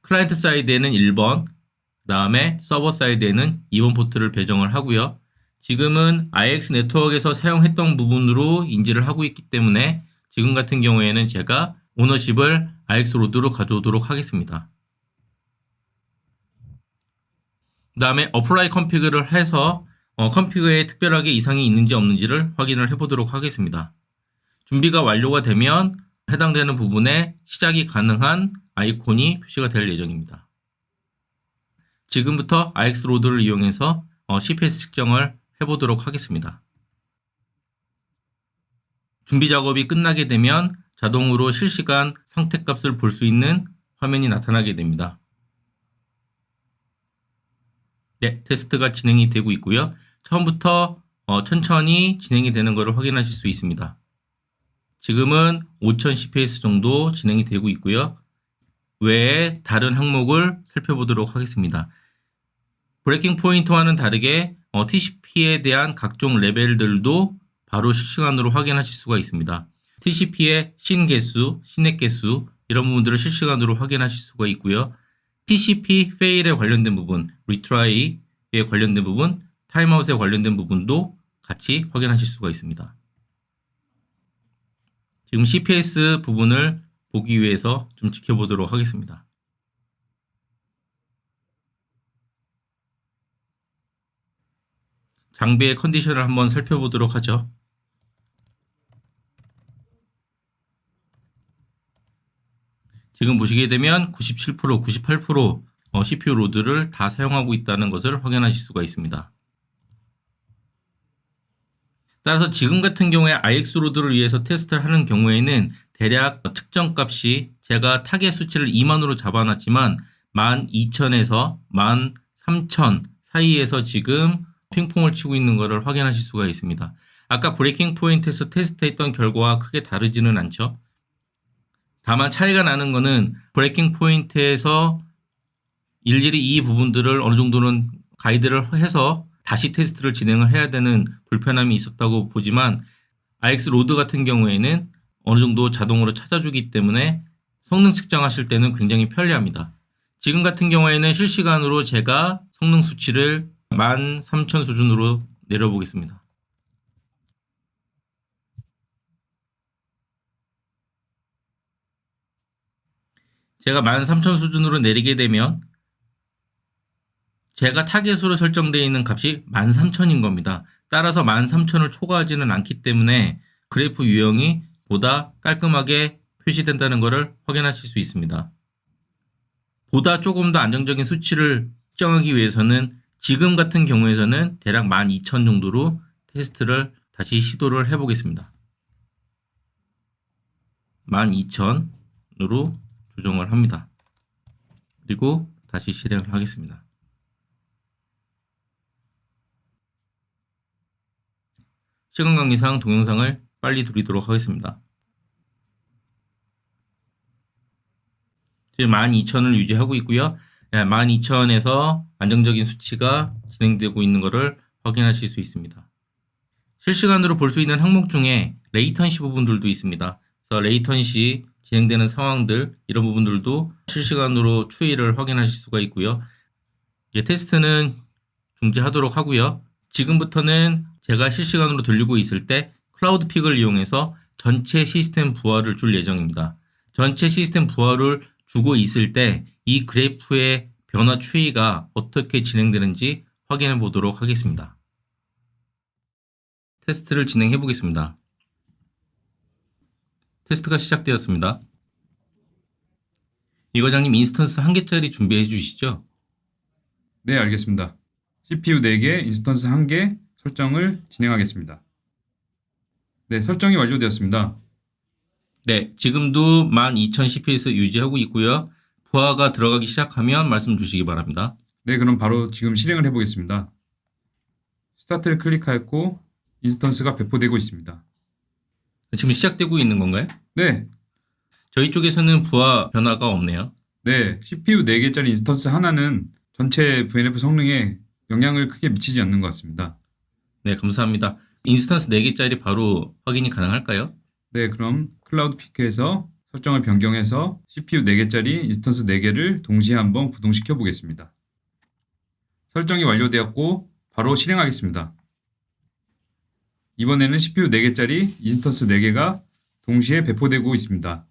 클라이언트 사이드에는 1번, 그 다음에 서버 사이드에는 2번 포트를 배정을 하고요. 지금은 IX 네트워크에서 사용했던 부분으로 인지를 하고 있기 때문에 지금 같은 경우에는 제가 오너십을 IX 로드로 가져오도록 하겠습니다. 그 다음에 어플라이 컨피그를 해서 컨피그에 특별하게 이상이 있는지 없는지를 확인을 해보도록 하겠습니다. 준비가 완료가 되면 해당되는 부분에 시작이 가능한 아이콘이 표시가 될 예정입니다. 지금부터 IX 로드를 이용해서 CPS 측정을 해보도록 하겠습니다. 준비 작업이 끝나게 되면 자동으로 실시간 상태값을 볼 수 있는 화면이 나타나게 됩니다. 네, 테스트가 진행이 되고 있고요. 처음부터 천천히 진행이 되는 것을 확인하실 수 있습니다. 지금은 5000 CPS 정도 진행이 되고 있고요. 외에 다른 항목을 살펴보도록 하겠습니다. 브레이킹 포인트와는 다르게 TCP에 대한 각종 레벨들도 바로 실시간으로 확인하실 수가 있습니다. TCP의 신 개수, 신액 개수 이런 부분들을 실시간으로 확인하실 수가 있고요. TCP fail에 관련된 부분, retry에 관련된 부분, 타임아웃에 관련된 부분도 같이 확인하실 수가 있습니다. 지금 CPS 부분을 보기 위해서 좀 지켜보도록 하겠습니다. 장비의 컨디션을 한번 살펴보도록 하죠. 지금 보시게 되면 97%, 98% CPU 로드를 다 사용하고 있다는 것을 확인하실 수가 있습니다. 따라서 지금 같은 경우에 IX 로드를 위해서 테스트를 하는 경우에는 대략 측정 값이 제가 타겟 수치를 2만으로 잡아놨지만 12,000에서 13,000 사이에서 지금 핑퐁을 치고 있는 것을 확인하실 수가 있습니다. 아까 브레이킹 포인트에서 테스트했던 결과와 크게 다르지는 않죠. 다만 차이가 나는 것은 브레이킹 포인트에서 일일이 이 부분들을 어느 정도는 가이드를 해서 다시 테스트를 진행을 해야 되는 불편함이 있었다고 보지만 IX 로드 같은 경우에는 어느 정도 자동으로 찾아주기 때문에 성능 측정하실 때는 굉장히 편리합니다. 지금 같은 경우에는 실시간으로 제가 성능 수치를 13,000 수준으로 내려보겠습니다. 제가 13,000 수준으로 내리게 되면 제가 타겟으로 설정되어 있는 값이 13,000인 겁니다. 따라서 13,000을 초과하지는 않기 때문에 그래프 유형이 보다 깔끔하게 표시된다는 것을 확인하실 수 있습니다. 보다 조금 더 안정적인 수치를 측정하기 위해서는 지금 같은 경우에서는 대략 12,000 정도로 테스트를 다시 시도를 해보겠습니다. 12,000으로 조정을 합니다. 그리고 다시 실행을 하겠습니다. 시간 관계상 동영상을 빨리 돌리도록 하겠습니다. 지금 12,000을 유지하고 있고요. 12,000에서 안정적인 수치가 진행되고 있는 것을 확인하실 수 있습니다. 실시간으로 볼 수 있는 항목 중에 레이턴시 부분들도 있습니다. 그래서 레이턴시 진행되는 상황들 이런 부분들도 실시간으로 추이를 확인하실 수가 있고요. 테스트는 중지하도록 하고요. 지금부터는 제가 실시간으로 돌리고 있을 때 클라우드픽을 이용해서 전체 시스템 부하를 줄 예정입니다. 전체 시스템 부하를 주고 있을 때 이 그래프의 변화 추이가 어떻게 진행되는지 확인해 보도록 하겠습니다. 테스트를 진행해 보겠습니다. 테스트가 시작되었습니다. 이 과장님 인스턴스 1개짜리 준비해 주시죠? 네, 알겠습니다. CPU 4개, 인스턴스 1개 설정을 진행하겠습니다. 네, 설정이 완료되었습니다. 네, 지금도 12,000 CPS 유지하고 있고요. 부하가 들어가기 시작하면 말씀 주시기 바랍니다. 네, 그럼 바로 지금 실행을 해보겠습니다. 스타트를 클릭하였고 인스턴스가 배포되고 있습니다. 지금 시작되고 있는 건가요? 네, 저희 쪽에서는 부하 변화가 없네요. 네, CPU 4개짜리 인스턴스 하나는 전체 VNF 성능에 영향을 크게 미치지 않는 것 같습니다. 네, 감사합니다. 인스턴스 4개짜리 바로 확인이 가능할까요? 네, 그럼 클라우드 피크에서 설정을 변경해서 CPU 4개짜리 인스턴스 4개를 동시에 한번 구동시켜 보겠습니다. 설정이 완료되었고 바로 실행하겠습니다. 이번에는 CPU 4개짜리 인스턴스 4개가 동시에 배포되고 있습니다.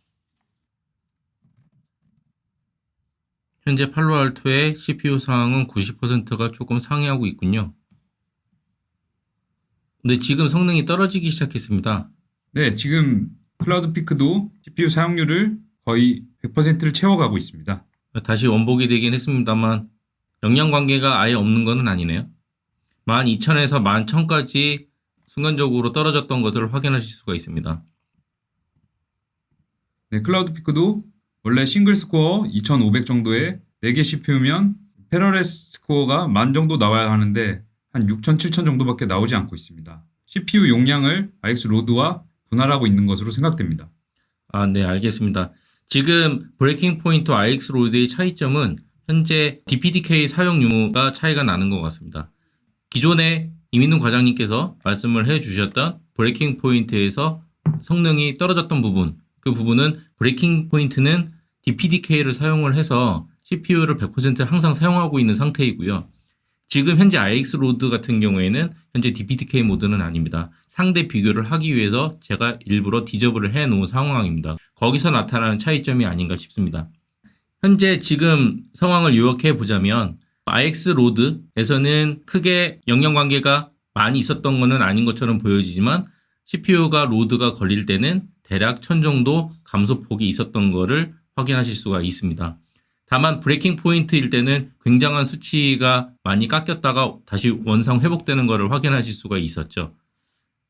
현재 팔로알토의 CPU 상황은 90%가 조금 상회하고 있군요. 근데 지금 성능이 떨어지기 시작했습니다. 네, 지금 클라우드 피크도 CPU 사용률을 거의 100%를 채워가고 있습니다. 다시 원복이 되긴 했습니다만 영양 관계가 아예 없는 것은 아니네요. 12,000에서 11,000까지 순간적으로 떨어졌던 것을 확인하실 수가 있습니다. 네, 클라우드 피크도 원래 싱글 스코어 2,500 정도의 4개 CPU면 패러렐 스코어가 10,000 정도 나와야 하는데 한 6,000, 7,000 정도밖에 나오지 않고 있습니다. CPU 용량을 RX 로드와 분할하고 있는 것으로 생각됩니다. 네, 알겠습니다. 지금 브레이킹 포인트 RX 로드의 차이점은 현재 DPDK 사용 유무가 차이가 나는 것 같습니다. 기존에 이민훈 과장님께서 말씀을 해주셨던 브레이킹 포인트에서 성능이 떨어졌던 부분, 그 부분은 브레이킹 포인트는 DPDK를 사용을 해서 CPU를 100% 항상 사용하고 있는 상태이고요. 지금 현재 RX 로드 같은 경우에는 현재 DPDK 모드는 아닙니다. 상대 비교를 하기 위해서 제가 일부러 디저블을 해 놓은 상황입니다. 거기서 나타나는 차이점이 아닌가 싶습니다. 현재 지금 상황을 요약해 보자면 RX 로드에서는 크게 영향 관계가 많이 있었던 것은 아닌 것처럼 보여지지만 CPU가 로드가 걸릴 때는 대략 1000 정도 감소폭이 있었던 것을 확인하실 수가 있습니다. 다만 브레이킹 포인트일 때는 굉장한 수치가 많이 깎였다가 다시 원상 회복되는 것을 확인하실 수가 있었죠.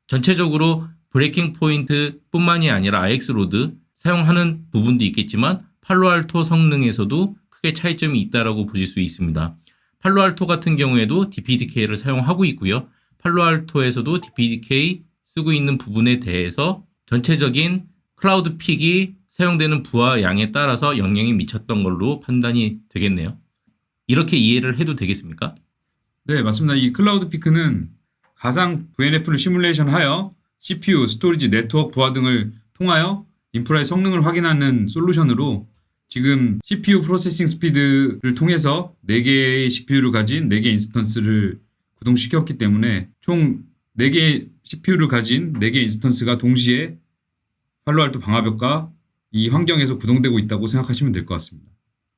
전체적으로 브레이킹 포인트 뿐만이 아니라 RX 로드 사용하는 부분도 있겠지만 팔로알토 성능에서도 크게 차이점이 있다고 보실 수 있습니다. 팔로알토 같은 경우에도 DPDK를 사용하고 있고요. 팔로알토에서도 DPDK 쓰고 있는 부분에 대해서 전체적인 클라우드 픽이 사용되는 부하 양에 따라서 영향이 미쳤던 걸로 판단이 되겠네요. 이렇게 이해를 해도 되겠습니까? 네, 맞습니다. 이 클라우드 피크는 가상 VNF를 시뮬레이션하여 CPU, 스토리지, 네트워크 부하 등을 통하여 인프라의 성능을 확인하는 솔루션으로 지금 CPU 프로세싱 스피드를 통해서 4개의 CPU를 가진 4개 인스턴스를 구동시켰기 때문에 총 4개의 CPU를 가진 4개 인스턴스가 동시에 팔로알토 방화벽과 이 환경에서 구동되고 있다고 생각하시면 될 것 같습니다.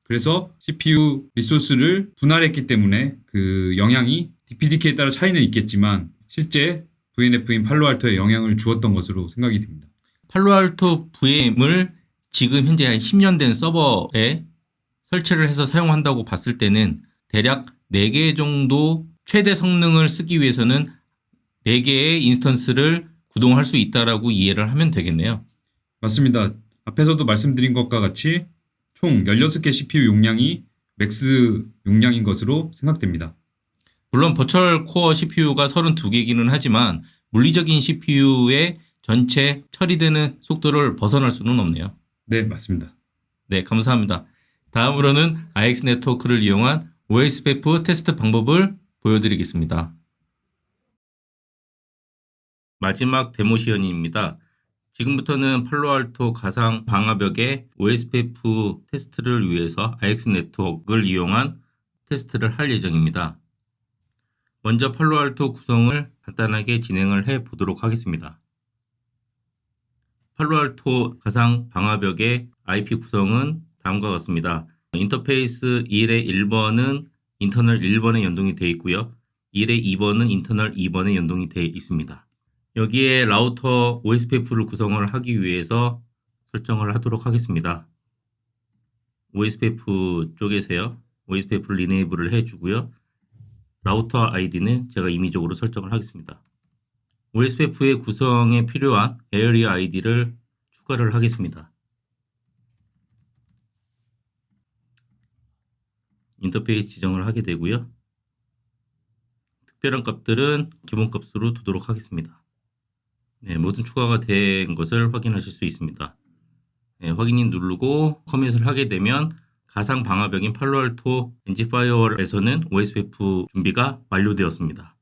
그래서 CPU 리소스를 분할했기 때문에 그 영향이 DPDK에 따라 차이는 있겠지만 실제 VNF인 팔로알토에 영향을 주었던 것으로 생각이 됩니다. 팔로알토 VM을 지금 현재 한 10년 된 서버에 설치를 해서 사용한다고 봤을 때는 대략 4개 정도 최대 성능을 쓰기 위해서는 4개의 인스턴스를 구동할 수 있다라고 이해를 하면 되겠네요. 맞습니다. 앞에서도 말씀드린 것과 같이 총 16개 CPU 용량이 맥스 용량인 것으로 생각됩니다. 물론 버추얼 코어 CPU가 32개이기는 하지만 물리적인 CPU의 전체 처리되는 속도를 벗어날 수는 없네요. 네, 맞습니다. 네, 감사합니다. 다음으로는 IX 네트워크를 이용한 OSPF 테스트 방법을 보여드리겠습니다. 마지막 데모 시연입니다. 지금부터는 팔로알토 가상 방화벽의 OSPF 테스트를 위해서 IX 네트워크를 이용한 테스트를 할 예정입니다. 먼저 팔로알토 구성을 간단하게 진행을 해 보도록 하겠습니다. 팔로알토 가상 방화벽의 IP 구성은 다음과 같습니다. 인터페이스 1의 1번은 인터널 1번에 연동이 되어 있고요. 1의 2번은 인터널 2번에 연동이 되어 있습니다. 여기에 라우터 OSPF를 구성을 하기 위해서 설정을 하도록 하겠습니다. OSPF 쪽에서요. OSPF를 리네이블을 해주고요. 라우터 아이디는 제가 임의적으로 설정을 하겠습니다. OSPF의 구성에 필요한 에어리어 아이디를 추가를 하겠습니다. 인터페이스 지정을 하게 되고요. 특별한 값들은 기본 값으로 두도록 하겠습니다. 네, 모든 추가가 된 것을 확인하실 수 있습니다. 네, 확인이 누르고 커밋을 하게 되면 가상 방화벽인 팔로알토 NG 파이어월에서는 OSPF 준비가 완료되었습니다.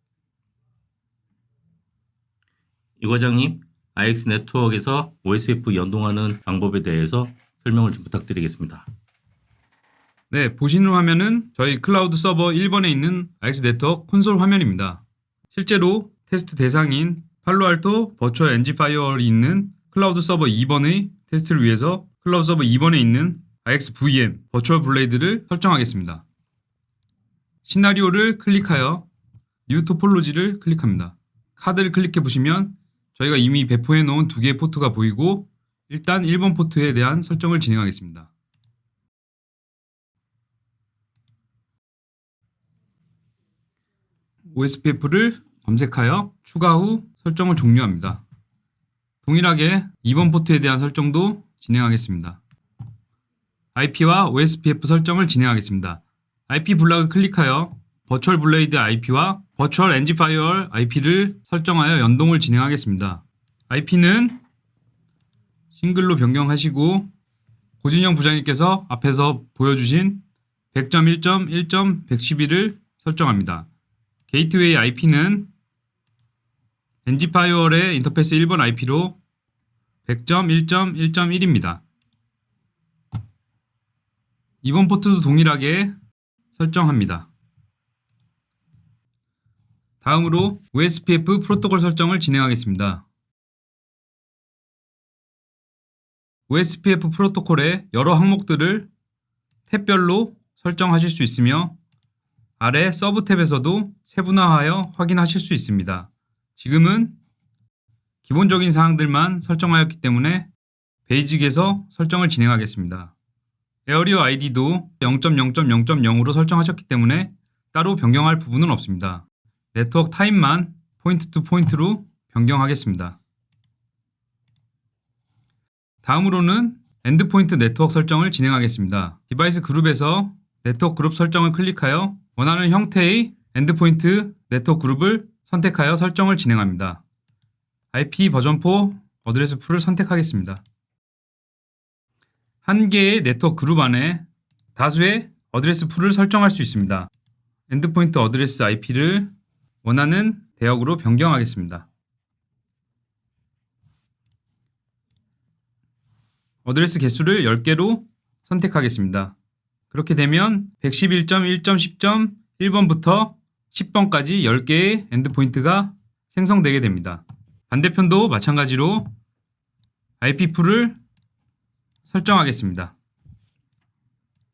이 과장님, IX 네트워크에서 OSPF 연동하는 방법에 대해서 설명을 좀 부탁드리겠습니다. 네, 보시는 화면은 저희 클라우드 서버 1번에 있는 IX 네트워크 콘솔 화면입니다. 실제로 테스트 대상인 팔로알토 버추얼 NG 파이어월이 있는 클라우드 서버 2번의 테스트를 위해서 클라우드 서버 2번에 있는 IX VM 버추얼 블레이드를 설정하겠습니다. 시나리오를 클릭하여 뉴 토폴로지를 클릭합니다. 카드를 클릭해 보시면 저희가 이미 배포해 놓은 두 개의 포트가 보이고 일단 1번 포트에 대한 설정을 진행하겠습니다. OSPF를 검색하여 추가 후 설정을 종료합니다. 동일하게 2번 포트에 대한 설정도 진행하겠습니다. IP와 OSPF 설정을 진행하겠습니다. IP 블락을 클릭하여 버추얼 블레이드 IP와 버추얼 NG 파이어월 IP를 설정하여 연동을 진행하겠습니다. IP는 싱글로 변경하시고 고진영 부장님께서 앞에서 보여주신 100.1.1.111을 설정합니다. 게이트웨이 IP는 NG 파이어월의 인터페이스 1번 IP로 100.1.1.1입니다. 2번 포트도 동일하게 설정합니다. 다음으로 OSPF 프로토콜 설정을 진행하겠습니다. OSPF 프로토콜의 여러 항목들을 탭별로 설정하실 수 있으며 아래 서브 탭에서도 세분화하여 확인하실 수 있습니다. 지금은 기본적인 사항들만 설정하였기 때문에 베이직에서 설정을 진행하겠습니다. 에어리어 아이디도 0.0.0.0으로 설정하셨기 때문에 따로 변경할 부분은 없습니다. 네트워크 타입만 포인트 투 포인트로 변경하겠습니다. 다음으로는 엔드포인트 네트워크 설정을 진행하겠습니다. 디바이스 그룹에서 네트워크 그룹 설정을 클릭하여 원하는 형태의 엔드포인트 네트워크 그룹을 선택하여 설정을 진행합니다. IP 버전4 어드레스 풀을 선택하겠습니다. 한 개의 네트워크 그룹 안에 다수의 어드레스 풀을 설정할 수 있습니다. 엔드포인트 어드레스 IP를 원하는 대역으로 변경하겠습니다. 어드레스 개수를 10개로 선택하겠습니다. 그렇게 되면 111.1.10.1번부터 10번까지 10개의 엔드포인트가 생성되게 됩니다. 반대편도 마찬가지로 IP 풀을 설정하겠습니다.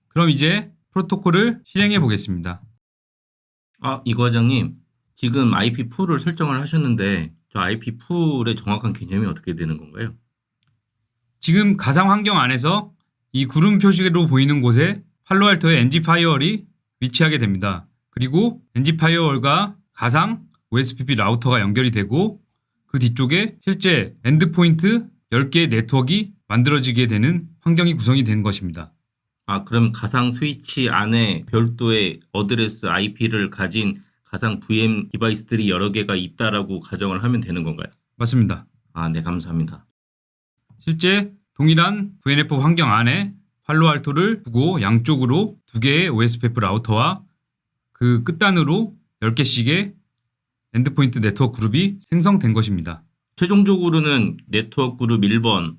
그럼 이제 프로토콜을 실행해 보겠습니다. 이 과장님, 지금 IP 풀을 설정을 하셨는데 저 IP 풀의 정확한 개념이 어떻게 되는 건가요? 지금 가상 환경 안에서 이 구름 표시로 보이는 곳에 팔로알토의 NG 파이어월이 위치하게 됩니다. 그리고 NG 파이어월과 가상 OSPF 라우터가 연결이 되고 그 뒤쪽에 실제 엔드포인트 10개의 네트워크가 만들어지게 되는 환경이 구성이 된 것입니다. 그럼 가상 스위치 안에 별도의 어드레스 IP를 가진 가상 VM 디바이스들이 여러 개가 있다라고 가정을 하면 되는 건가요? 맞습니다. 네, 감사합니다. 실제 동일한 VNF 환경 안에 팔로알토를 두고 양쪽으로 두 개의 OSPF 라우터와 그 끝단으로 10개씩의 엔드포인트 네트워크 그룹이 생성된 것입니다. 최종적으로는 네트워크 그룹 1번,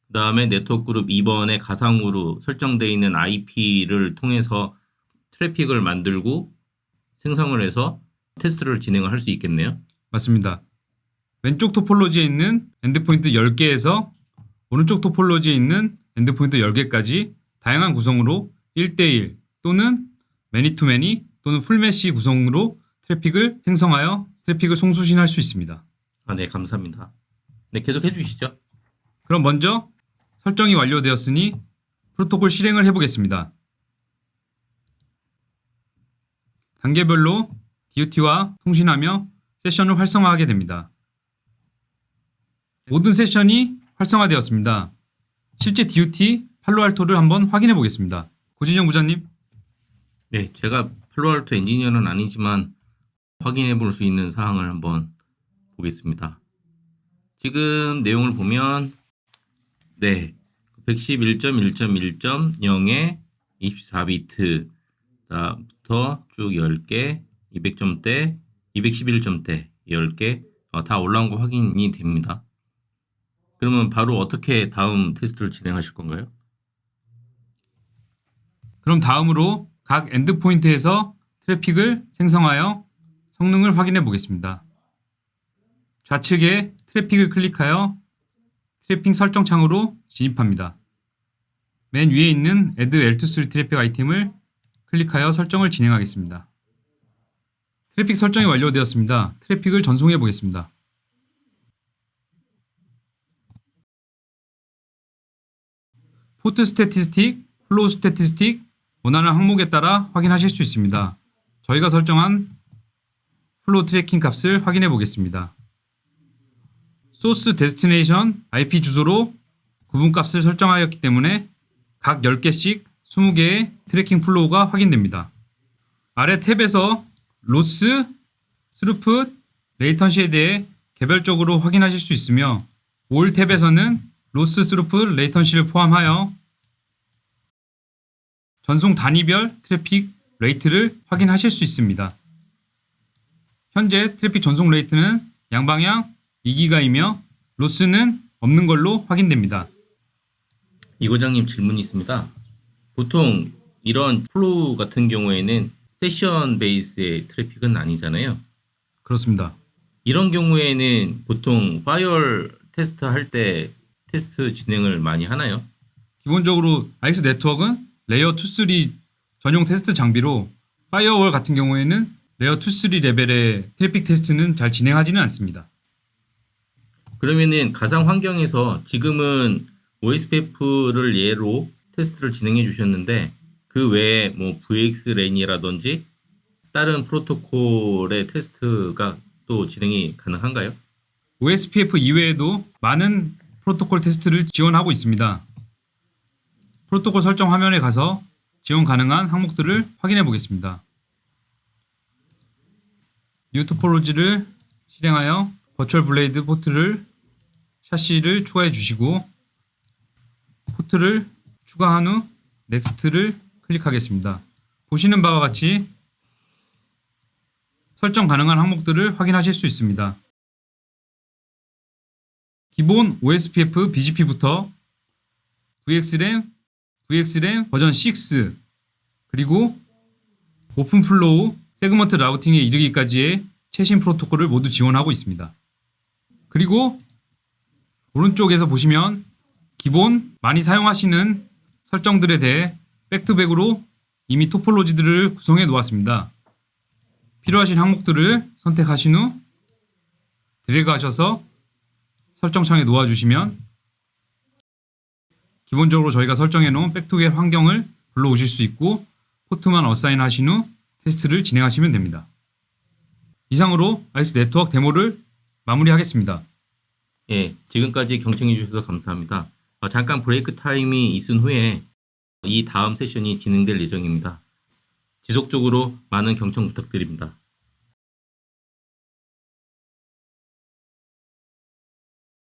그 다음에 네트워크 그룹 2번의 가상으로 설정되어 있는 IP를 통해서 트래픽을 만들고 생성을 해서 테스트를 진행을 할 수 있겠네요. 맞습니다. 왼쪽 토폴로지에 있는 엔드포인트 10개에서 오른쪽 토폴로지에 있는 엔드포인트 10개까지 다양한 구성으로 1대1 또는 매니투매니 또는 풀메시 구성으로 트래픽을 생성하여 트래픽을 송수신할 수 있습니다. 네, 감사합니다. 네, 계속 해주시죠. 그럼 먼저 설정이 완료되었으니 프로토콜 실행을 해보겠습니다. 단계별로 DUT와 통신하며 세션을 활성화하게 됩니다. 모든 세션이 활성화되었습니다. 실제 DUT 팔로알토를 한번 확인해 보겠습니다. 고진영 부장님. 네, 제가 팔로알토 엔지니어는 아니지만 확인해 볼 수 있는 사항을 한번 보겠습니다. 지금 내용을 보면 111.1.1.0에 24비트부터 쭉 10개, 200점대, 211점대 10개 다 올라온 거 확인이 됩니다. 그러면 바로 어떻게 다음 테스트를 진행하실 건가요? 그럼 다음으로 각 엔드포인트에서 트래픽을 생성하여 성능을 확인해 보겠습니다. 좌측에 트래픽을 클릭하여 트래픽 설정 창으로 진입합니다. 맨 위에 있는 Add L2 트래픽 아이템을 클릭하여 설정을 진행하겠습니다. 트래픽 설정이 완료되었습니다. 트래픽을 전송해 보겠습니다. 포트 스태티스틱, 플로우 스태티스틱, 원하는 항목에 따라 확인하실 수 있습니다. 저희가 설정한 플로우 트래킹 값을 확인해 보겠습니다. 소스 데스티네이션 IP 주소로 구분값을 설정하였기 때문에 각 10개씩 20개의 트래킹 플로우가 확인됩니다. 아래 탭에서 로스, 스루풋, 레이턴시에 대해 개별적으로 확인하실 수 있으며 올 탭에서는 로스, 스루풋, 레이턴시를 포함하여 전송 단위별 트래픽 레이트를 확인하실 수 있습니다. 현재 트래픽 전송 레이트는 양방향 2기가이며 로스는 없는 걸로 확인됩니다. 이과장님 질문이 있습니다. 보통 이런 플로우 같은 경우에는 세션 베이스의 트래픽은 아니잖아요. 그렇습니다. 이런 경우에는 보통 파이어월 테스트 할 때 테스트 진행을 많이 하나요? 기본적으로 IX 네트워크는 레이어 2, 3 전용 테스트 장비로 파이어월 같은 경우에는 레이어 2, 3 레벨의 트래픽 테스트는 잘 진행하지는 않습니다. 그러면은 가상 환경에서 지금은 OSPF를 예로 테스트를 진행해 주셨는데 그 외에 뭐 VXLAN이라든지 다른 프로토콜의 테스트가 또 진행이 가능한가요? OSPF 이외에도 많은 프로토콜 테스트를 지원하고 있습니다. 프로토콜 설정 화면에 가서 지원 가능한 항목들을 확인해 보겠습니다. 뉴 토폴로지를 실행하여 버추얼 블레이드 포트를 샤시를 추가해 주시고 포트를 추가한 후 넥스트를 클릭하겠습니다. 보시는 바와 같이 설정 가능한 항목들을 확인하실 수 있습니다. 기본 OSPF BGP부터 VXLAN 버전 6 그리고 오픈플로우 세그먼트 라우팅에 이르기까지의 최신 프로토콜을 모두 지원하고 있습니다. 그리고 오른쪽에서 보시면 기본 많이 사용하시는 설정들에 대해 백투백으로 이미 토폴로지들을 구성해 놓았습니다. 필요하신 항목들을 선택하신 후 드래그 하셔서 설정창에 놓아주시면 기본적으로 저희가 설정해 놓은 백투백 환경을 불러오실 수 있고 포트만 어사인 하신 후 테스트를 진행하시면 됩니다. 이상으로 IX 네트워크 데모를 마무리하겠습니다. 예, 지금까지 경청해 주셔서 감사합니다. 잠깐 브레이크 타임이 있은 후에 이 다음 세션이 진행될 예정입니다. 지속적으로 많은 경청 부탁드립니다.